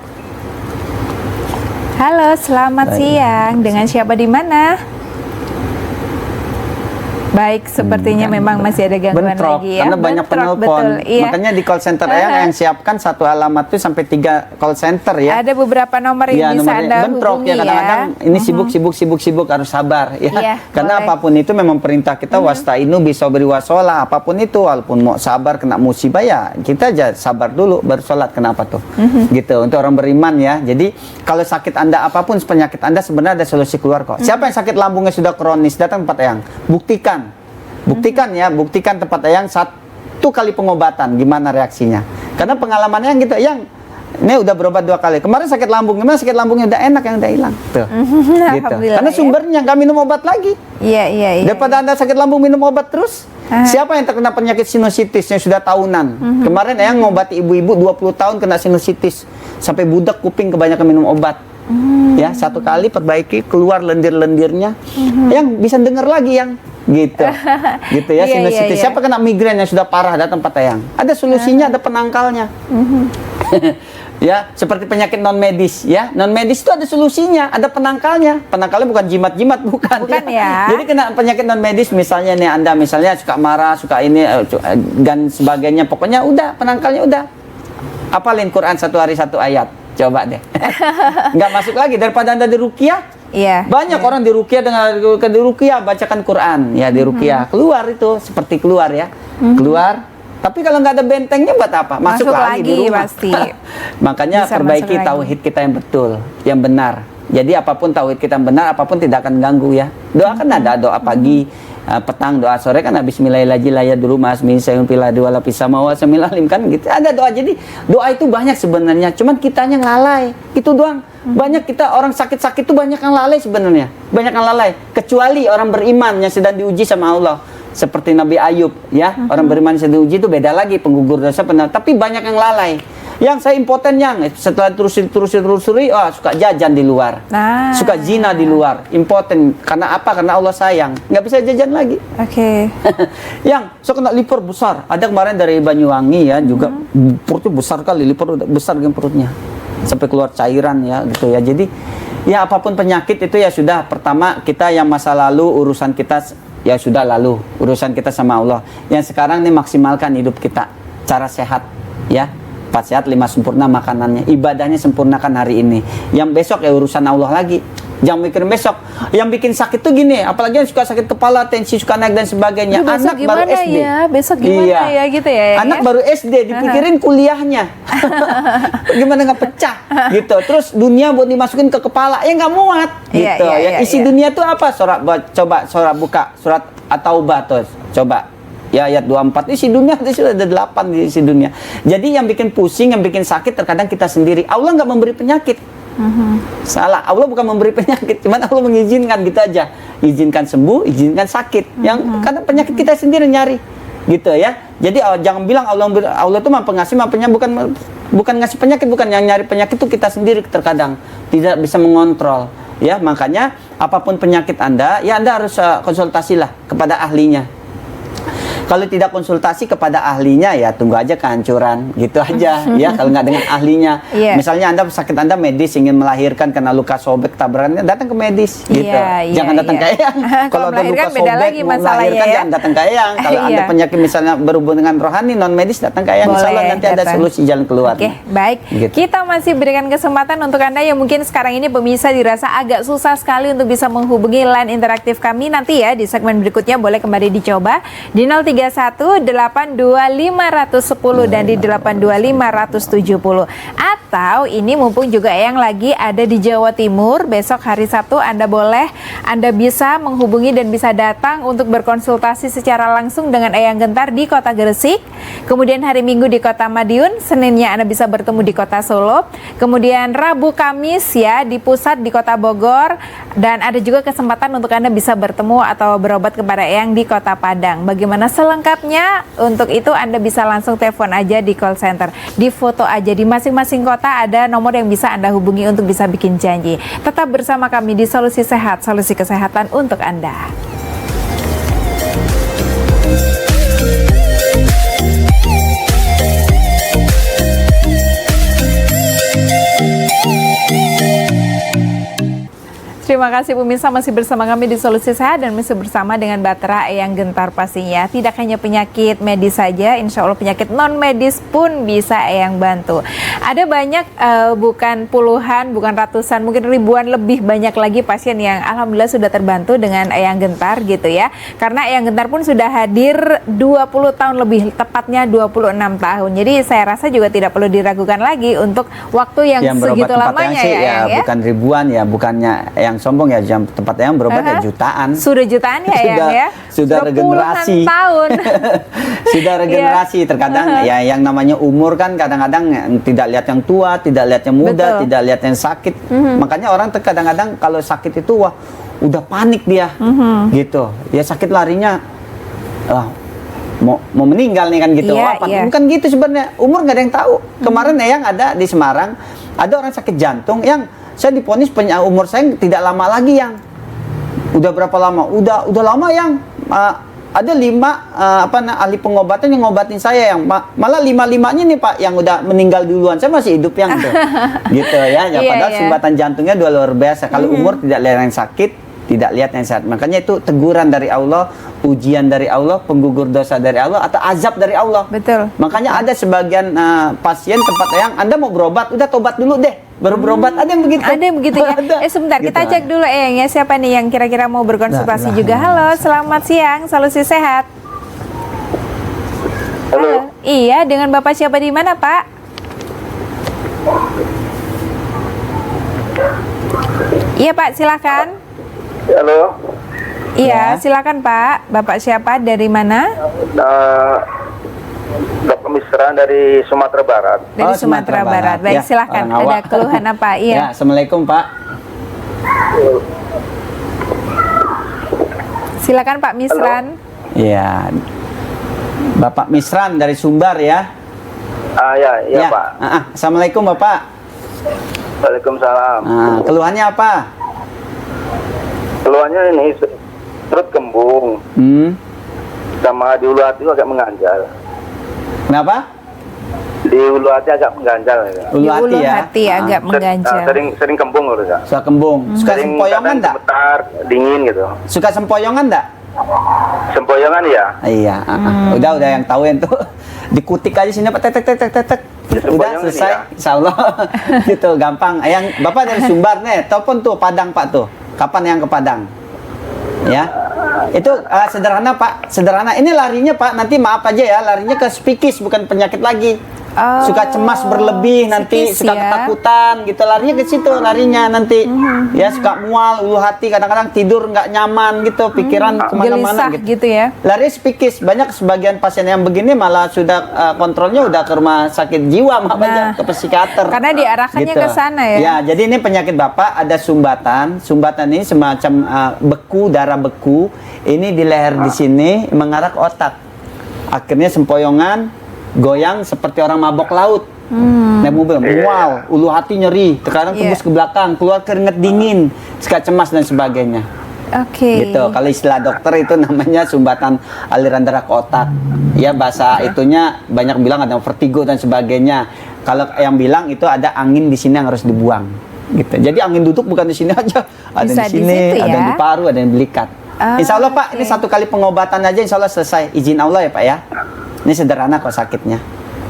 Halo, selamat siang. Dengan siapa di mana? Baik, sepertinya memang masih ada gangguan bentrok, lagi ya. karena banyak penelpon. Makanya di call center yang siapkan satu alamat itu sampai 3 call center ya. Ada beberapa nomor yang bisa Anda bentrok hubungi ya. Kadang-kadang ini sibuk harus sabar ya. Karena apapun itu memang perintah kita wasta'inu bisobri wasolah. Apapun itu, walaupun mau sabar kena musibah ya kita aja sabar dulu baru sholat. Kenapa tuh? Gitu untuk orang beriman ya. Jadi kalau sakit Anda apapun penyakit Anda sebenarnya ada solusi keluar kok. Siapa yang sakit lambungnya sudah kronis datang tempat Eyang. Buktikan tempat Eyang 1 kali pengobatan gimana reaksinya. Karena pengalamannya gitu, Eyang ini udah berobat 2 kali. Kemarin sakit lambung, gimana sakit lambungnya udah enak, yang udah hilang. Tuh. Gitu. Karena sumbernya nggak minum obat lagi. Iya. Daripada Anda sakit lambung minum obat terus. Siapa yang terkena penyakit sinusitis yang sudah tahunan? Kemarin Eyang ngobati ibu-ibu 20 tahun kena sinusitis. Sampai budak kuping kebanyakan minum obat. Ya, 1 kali perbaiki keluar lendir-lendirnya. Yang bisa dengar lagi yang gitu ya. Sinusitis. Siapa kena migrain yang sudah parah datang tempat Eyang. Ada solusinya, ada penangkalnya. Ya, seperti penyakit non medis ya. Non medis itu ada solusinya, ada penangkalnya. Penangkalnya bukan jimat-jimat, bukan ya. Jadi kena penyakit non medis misalnya nih, Anda misalnya suka marah, suka ini dan sebagainya. Pokoknya udah penangkalnya udah. Apalin Quran 1 hari 1 ayat. Coba deh. Nggak masuk lagi daripada Anda di ruqyah. Banyak orang di ruqyah di ruqyah bacakan Quran ya, di ruqyah keluar itu seperti keluar ya. Keluar. Tapi kalau nggak ada bentengnya buat apa? Masuk lagi di rumah. Pasti. Makanya bisa perbaiki tauhid kita yang betul, yang benar. Jadi apapun tauhid kita benar, apapun tidak akan ganggu ya. Doa kan ada doa pagi, petang, doa sore kan bismillahirrahmanirrahim dulu mas min sayun pila dua lapis sama wa samil alim kan gitu. Ada doa. Jadi doa itu banyak sebenarnya, cuman kitanya lalai. Itu doang. Banyak kita orang sakit-sakit itu banyak yang lalai sebenarnya. Banyak yang lalai. Kecuali orang beriman yang sedang diuji sama Allah. Seperti Nabi Ayub ya. Orang beriman yang sedang diuji itu beda lagi, penggugur dosa benar. Tapi banyak yang lalai. Yang saya impoten yang setelah terusuri, suka jajan di luar, suka zina di luar, impoten. Karena apa? Karena Allah sayang, nggak bisa jajan lagi. Oke. Yang suka kena liver besar. Ada kemarin dari Banyuwangi ya, juga perutnya besar kali, liver besar kan perutnya, sampai keluar cairan ya gitu ya. Jadi ya apapun penyakit itu ya sudah. Pertama kita yang masa lalu urusan kita ya sudah lalu, urusan kita sama Allah. Yang sekarang nih maksimalkan hidup kita, cara sehat ya. 4 sehat 5 sempurna makanannya, ibadahnya sempurnakan hari ini. Yang besok ya urusan Allah lagi. Jangan mikirin besok. Yang bikin sakit tuh gini, apalagi yang suka sakit kepala, tensi suka naik dan sebagainya. Anak baru SD. Ya? Besok gimana ya gitu ya? Anak baru SD dipikirin kuliahnya. Gimana nggak pecah gitu. Terus dunia buat dimasukin ke kepala ya nggak muat gitu. Isi dunia tuh apa? Surat buka surat At-Taubah tuh. Coba. Ya ayat 24 isi dunia itu sudah ada 8 di isi dunia. Jadi yang bikin pusing, yang bikin sakit terkadang kita sendiri. Allah nggak memberi penyakit. Salah, Allah bukan memberi penyakit, cuman Allah mengizinkan gitu aja. Izinkan sembuh, izinkan sakit. Yang kadang penyakit kita sendiri nyari. Gitu ya. Jadi jangan bilang Allah itu Maha Pengasih, Maha Penyayang, bukan ngasih penyakit, bukan yang nyari penyakit itu kita sendiri terkadang tidak bisa mengontrol. Ya, makanya apapun penyakit Anda, ya Anda harus konsultasilah kepada ahlinya. Kalau tidak konsultasi kepada ahlinya ya tunggu aja kehancuran gitu aja ya kalau nggak dengan ahlinya. Misalnya Anda sakit, Anda medis ingin melahirkan karena luka sobek tabrakannya, datang ke medis gitu. Jangan datang ke eyang. Kalau ada luka sobek mau melahirkan jangan datang ke eyang. Kalau Anda penyakit misalnya berhubungan dengan rohani non medis datang ke eyang. Insyaallah nanti ada solusi jalan keluar. Baik. Gitu. Kita masih berikan kesempatan untuk Anda yang mungkin sekarang ini pemirsa dirasa agak susah sekali untuk bisa menghubungi line interaktif kami nanti ya di segmen berikutnya boleh kembali dicoba di 031-825-110 dan di 825-170. Atau ini mumpung juga yang lagi ada di Jawa Timur, besok hari Sabtu Anda bisa menghubungi dan bisa datang untuk berkonsultasi secara langsung dengan Eyang Gentar di Kota Gresik. Kemudian hari Minggu di Kota Madiun, Seninnya Anda bisa bertemu di Kota Solo. Kemudian Rabu Kamis ya di pusat di Kota Bogor, dan ada juga kesempatan untuk Anda bisa bertemu atau berobat kepada Eyang di Kota Padang. Bagaimana selengkapnya? Untuk itu Anda bisa langsung telepon aja di call center, di foto aja di masing-masing kota ada nomor yang bisa Anda hubungi untuk bisa bikin janji. Tetap bersama kami di Solusi Sehat, solusi kesehatan untuk Anda. Terima kasih pemirsa masih bersama kami di Solusi Sehat dan masih bersama dengan Batra Eyang Gentar pastinya. Tidak hanya penyakit medis saja, insya Allah penyakit non medis pun bisa Eyang bantu. Ada banyak bukan puluhan, bukan ratusan, mungkin ribuan lebih banyak lagi pasien yang alhamdulillah sudah terbantu dengan Eyang Gentar gitu ya. Karena Eyang Gentar pun sudah hadir 20 tahun lebih, tepatnya 26 tahun. Jadi saya rasa juga tidak perlu diragukan lagi untuk waktu yang segitu lamanya ya. Bukan ribuan ya, bukannya yang sombong ya, tempat yang berobat ya jutaan. Sudah jutaan ya, sudah regenerasi tahun. Sudah regenerasi. Terkadang ya yang namanya umur kan kadang-kadang tidak lihat yang tua, tidak lihat yang muda, tidak lihat yang sakit. Makanya orang kadang-kadang kalau sakit itu wah udah panik dia. Gitu. Ya sakit larinya mau meninggal nih kan gitu. Bukan gitu sebenarnya. Umur nggak ada yang tahu. Kemarin yang ada di Semarang ada orang sakit jantung yang saya diponis umur saya tidak lama lagi yang udah berapa lama? Udah lama yang ada 5 ahli pengobatan yang ngobatin saya yang malah 5-5-nya nih Pak yang udah meninggal duluan. Saya masih hidup yang gitu ya. Padahal sumbatan jantungnya udah luar biasa. Kalau umur tidak lihat yang sakit, tidak lihat yang sehat. Makanya itu teguran dari Allah, ujian dari Allah, penggugur dosa dari Allah atau azab dari Allah. Betul. Makanya ada sebagian pasien tempat yang Anda mau berobat, udah tobat dulu deh. Baru berobat, ada yang begitu. Ada yang begitu ya. Sebentar, kita cek dulu ya siapa nih yang kira-kira mau berkonsultasi juga. Halo, selamat siang, Solusi Sehat. Halo. Iya, dengan Bapak siapa di mana, Pak? Iya Pak, silakan. Halo. Iya, silakan Pak. Bapak siapa? Dari mana? Bapak Misran dari Sumatera Barat. Dari Sumatera Barat. Baik, Ya, silakan. orang Ada awak. keluhan apa? Ya, Iya. Assalamualaikum Pak. Silakan Pak Misran. Iya. Bapak Misran dari Sumbar ya. Ya Pak. Assalamualaikum Bapak. Waalaikumsalam. Keluhannya apa? Keluhannya ini perut kembung. Sama di ulu hati agak mengganjal. Kenapa? Di ulu hati agak mengganjal. Ya. Ulu hati ya. Hati agak mengganjal. Sering kembung loh, Kak. Suka kembung. Suka Sering sempoyongan enggak? Gemetar, dingin gitu. Suka sempoyongan enggak? Sempoyongan ya? Iya, udah yang tahu yang tuh dikutik aja sini Pak, tek. Udah selesai, ya? Insya Allah. Gitu, gampang. Yang Bapak dari Sumbar nih, telepon tuh Padang Pak tuh. Kapan yang ke Padang? Ya, itu sederhana Pak, sederhana. Ini larinya Pak, nanti maaf aja ya, larinya ke psikis bukan penyakit lagi. Suka cemas berlebih nanti, suka ketakutan gitu, larinya ke situ, larinya nanti. Ya, suka mual, ulu hati, kadang-kadang tidur nggak nyaman gitu, pikiran kemana-mana gitu ya. Lari psikis, banyak sebagian pasien yang begini malah sudah kontrolnya udah ke rumah sakit jiwa, maaf aja, ke psikiater. Karena diarahkannya ke sana ya. Ya, jadi ini penyakit Bapak ada sumbatan. Sumbatan ini semacam beku, darah beku. Ini di leher di sini mengarah ke otak. Akhirnya sempoyongan, goyang seperti orang mabok laut. Naik mobil, mual, ulu hati nyeri, terkadang tembus ke belakang, keluar keringat dingin, suka cemas dan sebagainya. Oke. Gitu. Kalau istilah dokter itu namanya sumbatan aliran darah ke otak. Ya, bahasa itunya banyak bilang ada vertigo dan sebagainya. Kalau yang bilang itu ada angin di sini yang harus dibuang. Gitu. Jadi angin duduk bukan di sini aja, ada Bisa di sini, situ, ada ya? di paru, ada yang belikat. Insya Allah Pak, ini satu kali pengobatan aja, Insya Allah selesai. Izin Allah ya Pak ya. Ini sederhana kok sakitnya,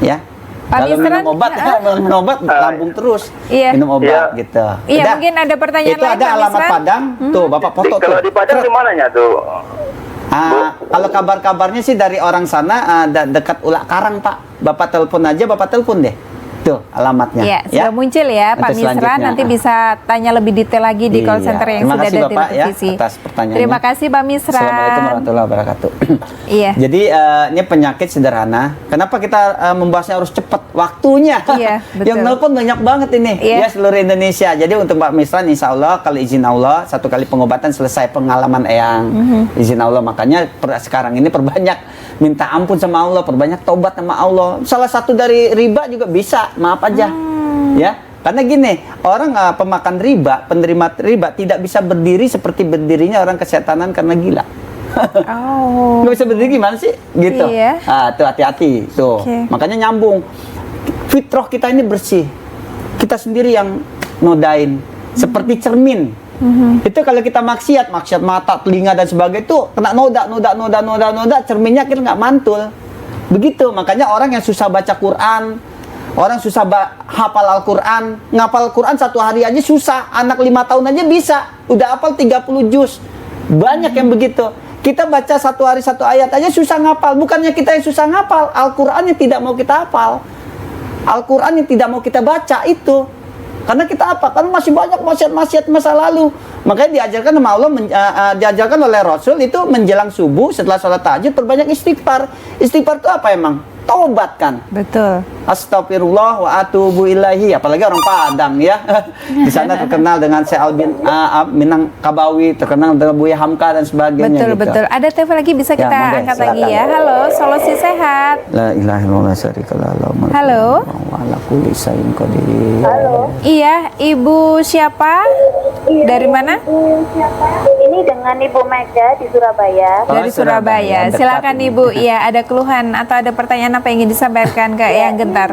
ya. Pak Kalau Misran, minum obat, minum obat lambung terus. Iya. Minum obat gitu. Iya, Udah. mungkin ada pertanyaan Itu lain ada Pak alamat Misran? Padang, tuh Bapak foto tuh. Kalau di Padang di mananya tuh? Kalau kabar-kabarnya sih dari orang sana dekat Ulak Karang Pak. Bapak telepon aja, Bapak telepon deh. Tuh alamatnya. Ya, sudah muncul ya Pak Untuk Misran. selanjutnya. Nanti bisa tanya lebih detail lagi di call Iya. center yang Terima sudah kasih, ada di Bapak, ya, televisi. atas pertanyaannya. Terima kasih Pak Misran. Assalamualaikum warahmatullahi wabarakatuh. Iya. Jadi ini penyakit sederhana. Kenapa kita membahasnya harus cepat waktunya? Iya, betul. Yang nelpon banyak banget ini. Iya. Ya seluruh Indonesia. Jadi untuk Pak Misran, Insya Allah kalau izin Allah satu kali pengobatan selesai pengalaman eyang. Izin Allah, makanya sekarang ini perbanyak minta ampun sama Allah, perbanyak tobat sama Allah. Salah satu dari riba juga bisa. Maaf aja, ya. Karena gini, orang pemakan riba, penerima riba tidak bisa berdiri seperti berdirinya orang kesetanan karena gila. Nggak bisa berdiri gimana sih? Gitu. Iya. Tuh hati-hati. Tuh. Oke. Makanya nyambung. Fitrah kita ini bersih. Kita sendiri yang nodain. Seperti cermin. Itu kalau kita maksiat mata, telinga dan sebagainya itu kena noda, cerminnya akhirnya nggak mantul. Begitu. Makanya orang yang susah baca Quran, orang susah hafal Al-Quran, ngapal Quran satu hari aja susah. Anak 5 tahun aja bisa, udah hafal 30 juz. Banyak yang begitu. Kita baca satu hari satu ayat aja susah ngapal. Bukannya kita yang susah ngapal, Al-Quran yang tidak mau kita hafal, Al-Quran yang tidak mau kita baca itu. Karena kita apa? Karena masih banyak maksiat-maksiat masa lalu. Makanya diajarkan sama Allah, diajarkan oleh Rasul itu menjelang subuh setelah sholat tahajud perbanyak istighfar. Istighfar itu apa emang? Taubat kan. Betul. Astagfirullah wa atubu ilaihi. Apalagi orang Padang ya. Di sana terkenal dengan Syekh Albin Minangkabawi, terkenal dengan Buya Hamka dan sebagainya. Betul, gitu. betul. Ada telepon lagi bisa Ya, kita monggo, angkat silakan. lagi ya. Halo, solusi sehat. La ilaha illallah syarikalah lahu. Halo. Wa ala kulli syai'in qadir. Iya, Ibu siapa? Dari mana? Ini dengan Ibu Mega di Surabaya. Dari Surabaya. dekat Silakan ini. Ibu. Iya, ada keluhan atau ada pertanyaan apa yang ingin disampaikan ke Eyang Gentar?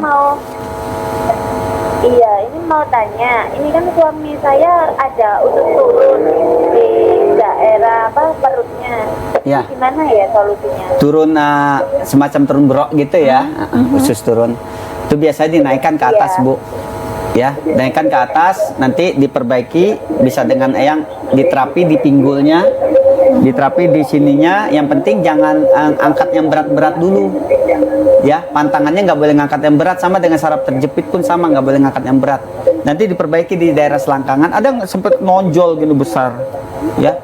Ini mau tanya. Ini kan suami saya ada usus turun di daerah perutnya. Ya. Gimana ya solusinya? Turun semacam turun berok gitu ya, usus turun. Itu biasanya dinaikkan ke atas, Iya. Bu. Ya, naikkan ke atas, nanti diperbaiki bisa dengan Eyang diterapi di pinggulnya. Diterapi di sininya, yang penting jangan angkat yang berat-berat dulu. Ya, pantangannya nggak boleh ngangkat yang berat, sama dengan saraf terjepit pun sama, nggak boleh ngangkat yang berat. Nanti diperbaiki di daerah selangkangan, ada yang sempet nonjol gini besar, ya.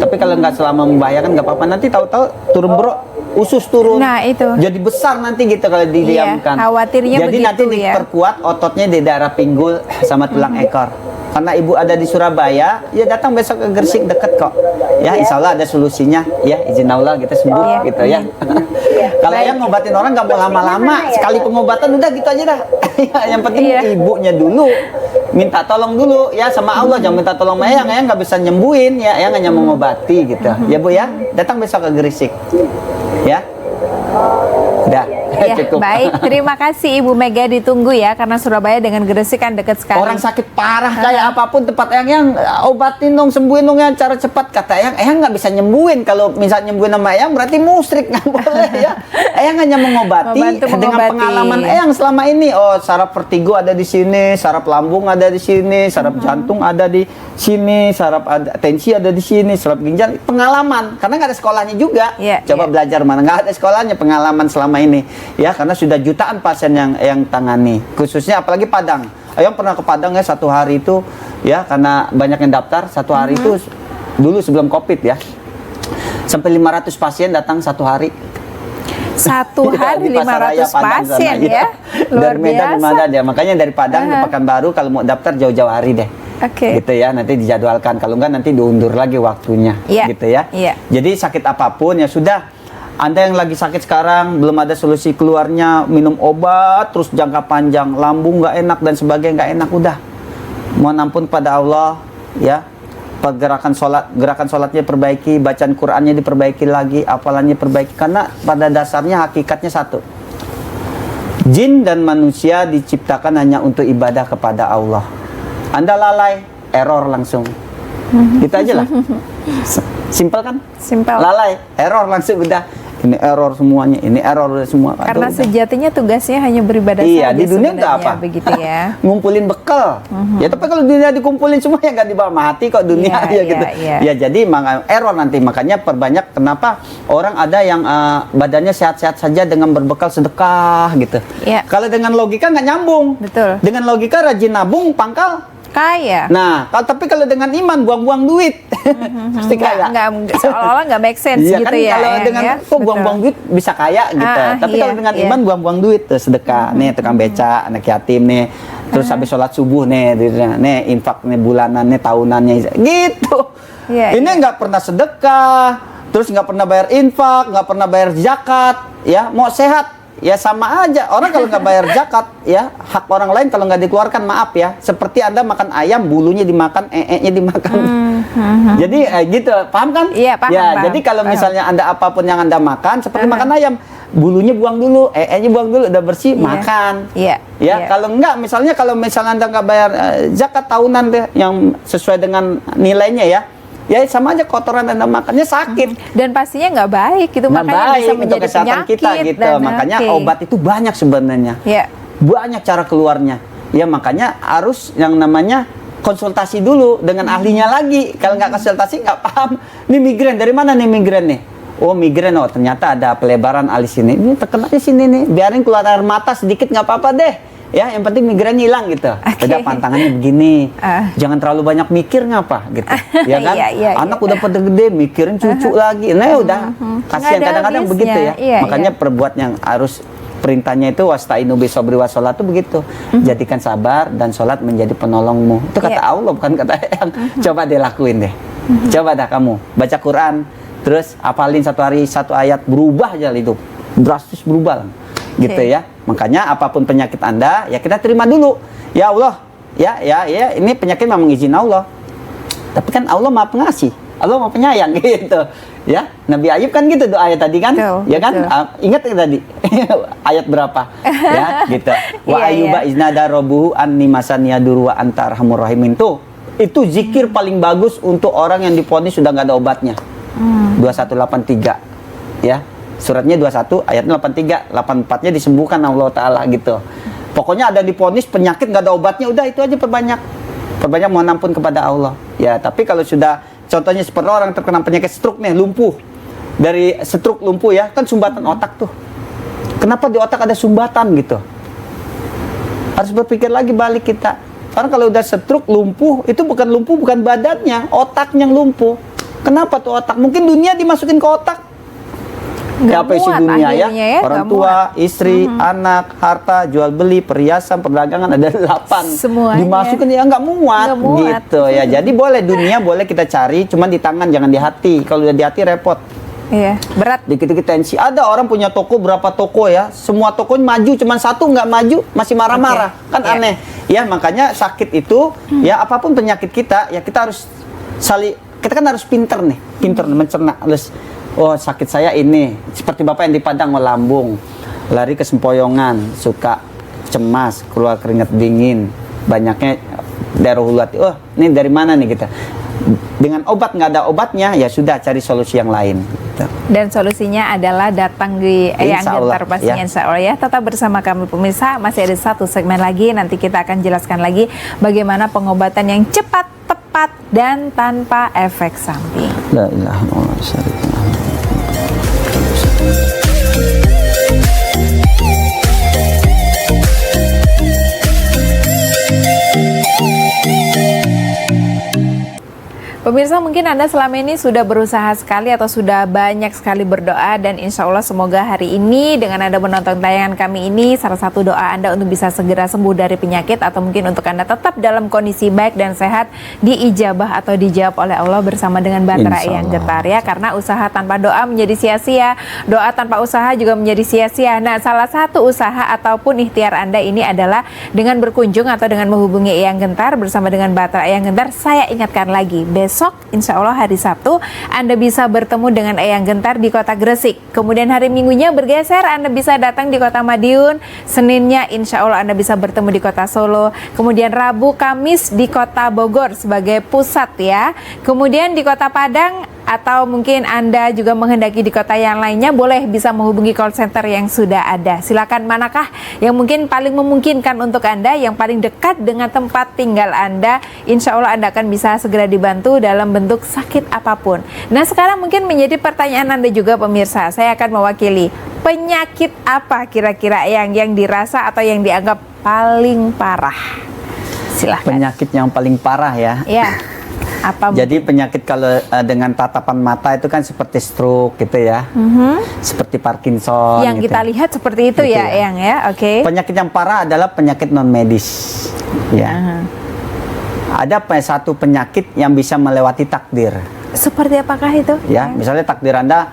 Tapi kalau nggak selama membahayakan nggak apa-apa. Nanti tahu-tahu turun bro, usus turun. Nah, itu. Jadi besar nanti gitu kalau didiamkan. Iya, khawatirnya jadi begitu, nanti ya. diperkuat ototnya di daerah pinggul sama tulang ekor. Karena ibu ada di Surabaya, ya datang besok ke Gresik, deket kok. Ya, insya Allah ada solusinya. Ya, izin Allah kita sembuh gitu ya. Kalau yang ngobatin orang nggak mau lama-lama, sekali pengobatan udah gitu aja dah. Yang penting ibunya dulu minta tolong dulu ya sama Allah, jangan minta tolong sama Eyang nggak bisa nyembuhin ya, Eyang hanya mengobati gitu. Ya Bu ya, datang besok ke Gresik. Ya. Udah. Ya, Cukup. baik, terima kasih Ibu Mega, ditunggu ya, karena Surabaya dengan Gresik kan dekat sekali. Orang sakit parah kayak apapun tempat Eyang obatin dong, sembuhin dong ya, cara cepat. Kata Eyang nggak bisa nyembuhin. Kalau misalnya nyembuhin sama Eyang berarti musyrik, nggak boleh ya. Eyang hanya mengobati dengan pengalaman Eyang selama ini. Oh, saraf vertigo ada di sini, saraf lambung ada di sini, saraf jantung ada di sini, saraf tensi ada di sini, saraf ginjal. Pengalaman, karena nggak ada sekolahnya juga. Coba belajar mana, nggak ada sekolahnya, pengalaman selama ini. Ya, karena sudah jutaan pasien yang tangani, khususnya apalagi Padang. Ayang pernah ke Padang ya, satu hari itu ya, karena banyak yang daftar satu hari itu dulu sebelum COVID ya, sampai 500 pasien datang satu hari. Satu hari 500 pasien ya, luar dari Medan di mana dia, makanya dari Padang ke Pekanbaru kalau mau daftar jauh-jauh hari deh. Gitu ya, nanti dijadwalkan, kalau enggak nanti diundur lagi waktunya, gitu ya. Jadi sakit apapun ya sudah. Anda yang lagi sakit sekarang, belum ada solusi keluarnya, minum obat terus jangka panjang, lambung nggak enak dan sebagainya nggak enak, udah mohon ampun pada Allah ya. Gerakan sholatnya perbaiki, bacaan Qurannya diperbaiki lagi, hafalannya perbaiki, karena pada dasarnya hakikatnya satu, jin dan manusia diciptakan hanya untuk ibadah kepada Allah. Anda lalai, error langsung. Gitu aja lah. Simpel kan? Simpel. Lalai, error langsung udah. Ini error semuanya, ini error semua. Karena sejatinya tugasnya hanya beribadah saja. Iya, di dunia enggak apa? Begitu ya. Ngumpulin bekal. Ya, tapi kalau dunia dikumpulin semua ya nggak dibawa mati kok dunia ya gitu. Ya, jadi error nanti. Makanya perbanyak kenapa orang ada yang badannya sehat-sehat saja dengan berbekal sedekah gitu. Kalau dengan logika nggak nyambung. Betul. Dengan logika rajin nabung, pangkal kaya. Nah, tapi kalau dengan iman buang-buang duit, pasti kaya. Seolah-olah nggak make sense gitu kan, ya. Kalau dengan kok buang-buang duit bisa kaya gitu. Tapi kalau dengan iman buang-buang duit, sedekah, nih tukang beca, anak yatim nih, terus habis sholat subuh nih infak nih bulanan nih tahunannya gitu. Ini nggak pernah sedekah, terus nggak pernah bayar infak, nggak pernah bayar zakat, ya mau sehat. Ya sama aja, orang kalau nggak bayar zakat ya, hak orang lain kalau nggak dikeluarkan, maaf ya, seperti Anda makan ayam, bulunya dimakan, nya dimakan. Jadi gitu, paham kan? Iya, paham. Ya, jadi kalau misalnya Anda apapun yang Anda makan, seperti makan ayam, bulunya buang dulu, nya buang dulu, udah bersih, makan. Ya, kalau misalnya Anda nggak bayar zakat tahunan deh, yang sesuai dengan nilainya ya sama aja kotoran Anda makannya sakit. Dan pastinya nggak baik gitu, makanya bisa menjadi kesehatan penyakit kita gitu. Makanya obat itu banyak sebenarnya. Banyak cara keluarnya. Ya makanya harus yang namanya konsultasi dulu dengan ahlinya lagi. Kalau nggak konsultasi nggak paham. Ini migrain, dari mana nih migrain nih? Oh migrain, oh ternyata ada pelebaran alis ini. Ini terkena di sini nih. Biarin keluar air mata sedikit nggak apa-apa deh. Ya, yang penting migrain hilang gitu. Udah pantangannya begini. Jangan terlalu banyak mikir ngapa gitu. Ya kan? Anak udah pada gede mikirin cucu lagi. Nah, udah kasihan kadang-kadang begitu ya. Makanya perbuat yang harus perintahnya itu wasta'inu bisobri wassalat itu begitu. Jadikan sabar dan sholat menjadi penolongmu. Itu kata Allah, bukan kata yang. Coba deh lakuin deh. Coba dah kamu baca Quran, terus hafalin satu hari satu ayat, berubah aja hidup. Drastis berubah lah. Gitu ya. Makanya apapun penyakit Anda, ya kita terima dulu. Ya Allah, ya ini penyakit memang izin Allah. Tapi kan Allah Maha Pengasih, Allah Maha Penyayang gitu. Ya, Nabi Ayub kan gitu doanya tadi kan? Ya kan? Ingat tadi ayat berapa? Ya, gitu. Wa ayyuba iznada rabbuhu anni masaniya duru wa anta arhamur rahimin. Itu zikir paling bagus untuk orang yang divonis sudah nggak ada obatnya. 2183. Ya. Suratnya 21, ayatnya 83, 84-nya disembuhkan Allah Ta'ala gitu. Pokoknya ada divonis penyakit nggak ada obatnya, udah itu aja perbanyak mohon ampun kepada Allah. Ya, tapi kalau sudah Contohnya seperti orang terkena penyakit stroke nih, lumpuh. Dari stroke lumpuh ya, kan sumbatan otak tuh. Kenapa di otak ada sumbatan gitu? Harus berpikir lagi balik kita. Karena kalau udah stroke lumpuh, itu bukan badannya, otaknya yang lumpuh. Kenapa tuh otak? Mungkin dunia dimasukin ke otak. Nggak Apa isi muat dunia ya? akhirnya ya, Orang nggak tua, muat. istri, anak, harta, jual beli, perhiasan, perdagangan ada 8. Semuanya. Dimasukin ya nggak muat, Nggak muat. gitu ya. Jadi boleh dunia boleh kita cari, cuman di tangan jangan di hati. Kalau udah di hati repot. Iya, berat. Dikit-dikit tensi. Ada orang punya toko berapa toko ya, semua tokonya maju, cuman satu nggak maju masih marah-marah. Kan Iya. aneh. Ya makanya sakit itu ya apapun penyakit kita ya kita harus kita kan harus pinter mencerna. Harus sakit saya ini seperti Bapak yang di Padang lambung, lari ke sempoyongan, suka cemas, keluar keringat dingin, banyaknya darah hulu hati. Ini dari mana nih kita? Dengan obat nggak ada obatnya ya sudah cari solusi yang lain gitu. Dan solusinya adalah datang di Eyang Insya Allah, Gentar pastinya ya. insya Allah ya. Tetap bersama kami pemirsa, masih ada satu segmen lagi, nanti kita akan jelaskan lagi bagaimana pengobatan yang cepat, tepat, dan tanpa efek samping. La ilaha illallah syarika lahu. Pemirsa, mungkin Anda selama ini sudah berusaha sekali atau sudah banyak sekali berdoa, dan insya Allah semoga hari ini dengan Anda menonton tayangan kami ini, salah satu doa Anda untuk bisa segera sembuh dari penyakit atau mungkin untuk Anda tetap dalam kondisi baik dan sehat diijabah atau dijawab oleh Allah bersama dengan Batra Insya Eyang Allah. Gentar ya. Karena usaha tanpa doa menjadi sia-sia, doa tanpa usaha juga menjadi sia-sia. Nah, salah satu usaha ataupun ikhtiar Anda ini adalah dengan berkunjung atau dengan menghubungi Eyang Gentar bersama dengan Batra Eyang Gentar. Saya ingatkan lagi, besok insya Allah hari Sabtu Anda bisa bertemu dengan Eyang Gentar di kota Gresik. Kemudian hari Minggunya bergeser, Anda bisa datang di kota Madiun. Seninnya insya Allah Anda bisa bertemu di kota Solo. Kemudian Rabu, Kamis di kota Bogor sebagai pusat ya. Kemudian di kota Padang atau mungkin Anda juga menghendaki di kota yang lainnya, boleh bisa menghubungi call center yang sudah ada. Silakan, manakah yang mungkin paling memungkinkan untuk Anda, yang paling dekat dengan tempat tinggal Anda. Insya Allah Anda akan bisa segera dibantu dalam bentuk sakit apapun. Nah, sekarang mungkin menjadi pertanyaan Anda juga pemirsa. Saya akan mewakili, penyakit apa kira-kira yang dirasa atau yang dianggap paling parah? Silahkan. Penyakit yang paling parah ya. Ya. Apa Jadi penyakit kalau dengan tatapan mata itu kan seperti stroke gitu ya, seperti Parkinson. yang gitu. kita lihat seperti itu Gitu ya, ya. Eyang ya, oke. Penyakit yang parah adalah penyakit non medis. Ya. Ada satu penyakit yang bisa melewati takdir. Seperti apakah itu? Ya, misalnya takdir Anda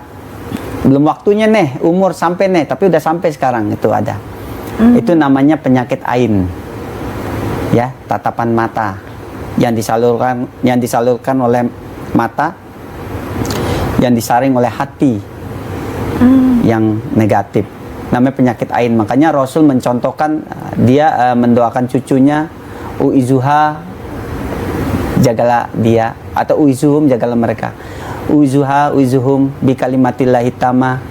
belum waktunya nih, umur sampai nih, tapi udah sampai sekarang, itu ada. Itu namanya penyakit ain. Ya, tatapan mata yang disalurkan oleh mata, yang disaring oleh hati yang negatif. Namanya penyakit ain. Makanya Rasul mencontohkan, dia mendoakan cucunya, uizuha, jagalah dia, atau uizuhum, jagalah mereka. Uizuha, uizuhum, bi kalimatillahi tama,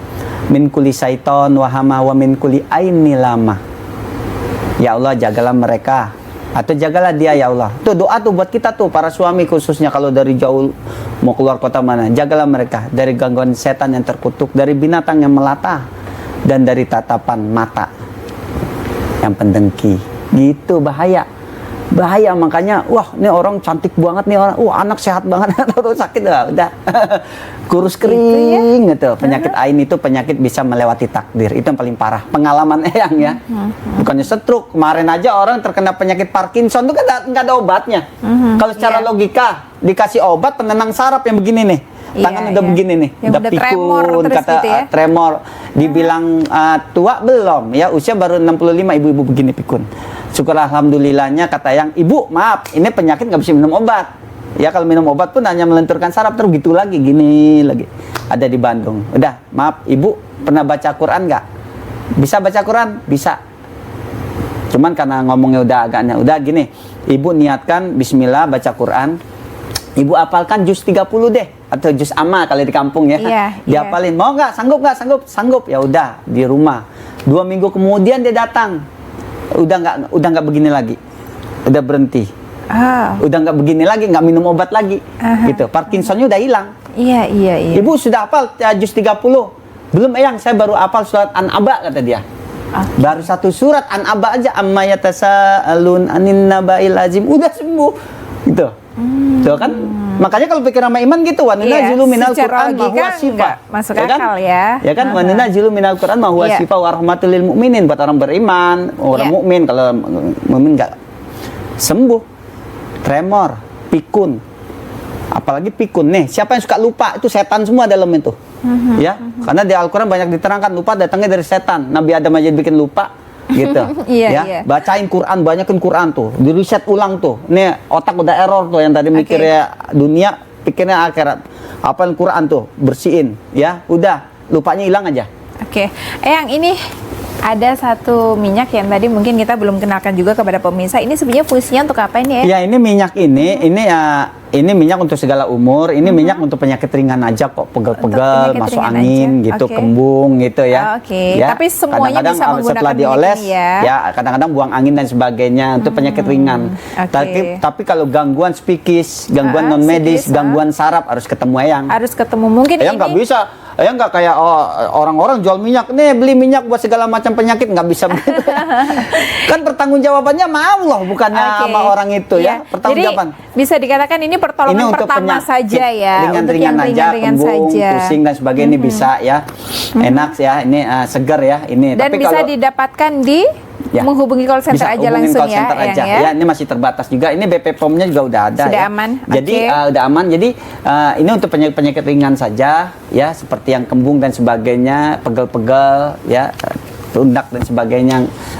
min kulli syaiton wahama wa min kulli aini lama. Ya Allah, jagalah mereka, atau jagalah dia ya Allah. Tuh doa tuh buat kita tuh, para suami khususnya kalau dari jauh mau keluar kota mana, jagalah mereka dari gangguan setan yang terkutuk, dari binatang yang melata, dan dari tatapan mata yang pendengki. Gitu, bahaya. Bahaya, makanya wah ini orang cantik banget nih orang, anak sehat banget, atau sakit udah kurus kering gitu. Penyakit ain itu penyakit bisa melewati takdir. Itu yang paling parah. Pengalaman Eyang ya. Bukannya stroke. Kemarin aja orang terkena penyakit Parkinson itu kan nggak ada obatnya. Kalau secara logika dikasih obat penenang saraf yang begini nih. Tangan udah begini nih, yang udah udah tremor pikun, terus kata gitu ya. Tremor. Dibilang tua belum, ya usia baru 65, ibu-ibu begini pikun. Syukur alhamdulillahnya kata yang, ibu maaf, ini penyakit nggak bisa minum obat. Ya kalau minum obat pun hanya melenturkan saraf, terus gitu lagi, gini lagi. Ada di Bandung. Udah, maaf, ibu pernah baca Quran nggak? Bisa baca Quran? Bisa. Cuman karena ngomongnya udah gini, ibu niatkan Bismillah baca Quran. Ibu apalkan juz 30 deh, atau juz amma kalau di kampung ya. Diapalin. Mau nggak? Sanggup nggak? Sanggup. Ya udah di rumah. 2 minggu kemudian dia datang. Udah nggak begini lagi. Udah berhenti. Udah nggak begini lagi, nggak minum obat lagi, gitu. Parkinsonnya udah hilang. Iya. Ibu sudah hafal juz 30? Belum, Eyang, saya baru hafal surat An-Aba, kata dia. Baru satu surat An-Aba aja, amma yatasaalun anin naba'il azim, udah sembuh. Gitu. Tuh kan? Makanya kalau pikir sama iman gitu, wanuna zulu minal Qur'an ma huwa syifa. Masuk Ya kan? akal ya. Ya kan, wanuna zulu minal Qur'an ma huwa syifa wa rahmatul lil mu'minin, buat orang beriman, orang mukmin. Kalau mukmin enggak sembuh. Tremor, pikun. Apalagi pikun nih, siapa yang suka lupa, itu setan semua dalam itu. Ya, karena di Al-Qur'an banyak diterangkan lupa datangnya dari setan. Nabi Adam aja bikin lupa. Gitu. Bacain Quran, banyakin Quran tuh, di riset ulang tuh. Nih otak udah error tuh, yang tadi mikirnya dunia, pikirnya akhirat. Apalin Quran tuh, bersihin, ya. Udah, lupanya hilang aja. Oke. Yang ini ada satu minyak yang tadi mungkin kita belum kenalkan juga kepada pemirsa. Ini sebenarnya fungsinya untuk apa ini ya? Ya, ini minyak ini minyak untuk segala umur. Ini minyak untuk penyakit ringan aja kok, pegel-pegel, masuk angin aja. Gitu, kembung gitu ya. Ya, tapi semuanya kadang-kadang bisa menggunakan setelah dioles ya, kadang-kadang buang angin dan sebagainya untuk penyakit ringan. Tapi kalau gangguan psikis, gangguan non medis, gangguan saraf harus ketemu Eyang. Harus ketemu. Mungkin Eyang nggak bisa. Eyang nggak kayak orang-orang jual minyak, nih beli minyak buat segala macam penyakit, nggak bisa begitu. Kan pertanggungjawabannya sama Allah, bukannya sama orang itu ya. Pertanggungjawaban. Jadi bisa dikatakan ini pertolongan pertama saja ya. Ringan-ringan aja, kembung, pusing dan sebagainya ini bisa ya. Enak ya, ini segar ya ini. Dan tapi bisa didapatkan di menghubungi call center aja langsung ya. Ya, ini masih terbatas juga. Ini BP POM-nya juga udah ada. Sudah ya. aman. Jadi udah aman. Jadi ini untuk penyakit ringan saja ya, seperti yang kembung dan sebagainya, pegel-pegel ya, lundak dan sebagainya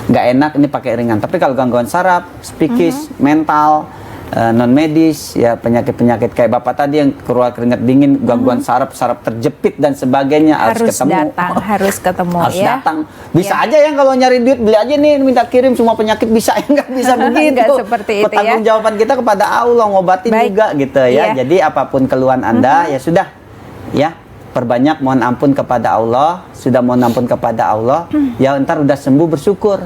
nggak enak, ini pakai ringan. Tapi kalau gangguan saraf, psikis, mental, non medis ya, penyakit-penyakit kayak Bapak tadi yang keluar keringat dingin, gangguan saraf terjepit dan sebagainya, harus ketemu. Harus ketemu harus ya. datang. Bisa aja yang kalau nyari duit beli aja nih, minta kirim semua penyakit, bisa ya, nggak bisa begitu. Nggak seperti itu ya. Pertanggungjawaban kita kepada Allah, ngobatin juga gitu ya. Jadi apapun keluhan Anda ya sudah ya, perbanyak mohon ampun kepada Allah. Sudah mohon ampun kepada Allah, ya ntar udah sembuh bersyukur.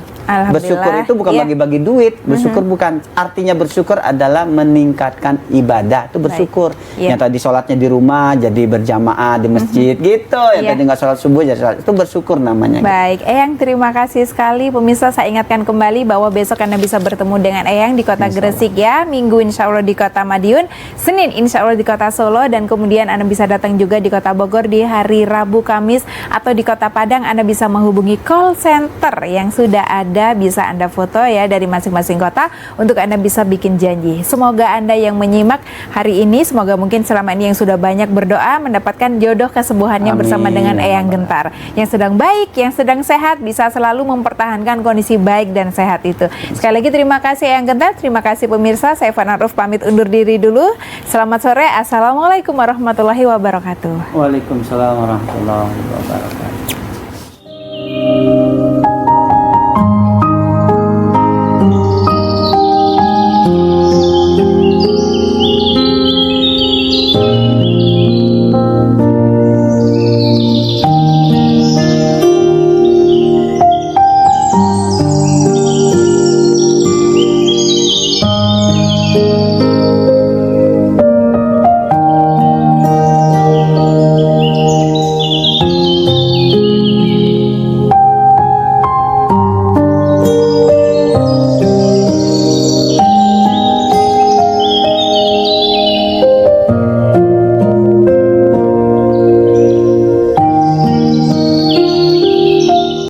Bersyukur itu bukan bagi-bagi duit, bersyukur bukan. Artinya bersyukur adalah meningkatkan ibadah, itu bersyukur. Yang tadi sholatnya di rumah jadi berjamaah di masjid gitu, yang tadi nggak sholat subuh jadi sholat, itu bersyukur namanya. Baik, Eyang terima kasih sekali. Pemirsa, saya ingatkan kembali bahwa besok Anda bisa bertemu dengan Eyang di kota Gresik ya, Minggu insya Allah di kota Madiun, Senin insya Allah di kota Solo, dan kemudian Anda bisa datang juga di kota Bogor di hari Rabu, Kamis, atau di kota Padang Anda bisa menghubungi call center yang sudah ada, bisa Anda foto ya dari masing-masing kota untuk Anda bisa bikin janji. Semoga Anda yang menyimak hari ini, semoga mungkin selama ini yang sudah banyak berdoa mendapatkan jodoh kesembuhannya bersama dengan Eyang Gentar. Yang sedang baik, yang sedang sehat, bisa selalu mempertahankan kondisi baik dan sehat itu. Sekali lagi terima kasih Eyang Gentar, terima kasih pemirsa. Saya Fana Ruf pamit undur diri dulu. Selamat sore, assalamualaikum warahmatullahi wabarakatuh. Waalaikumsalam warahmatullahi wabarakatuh.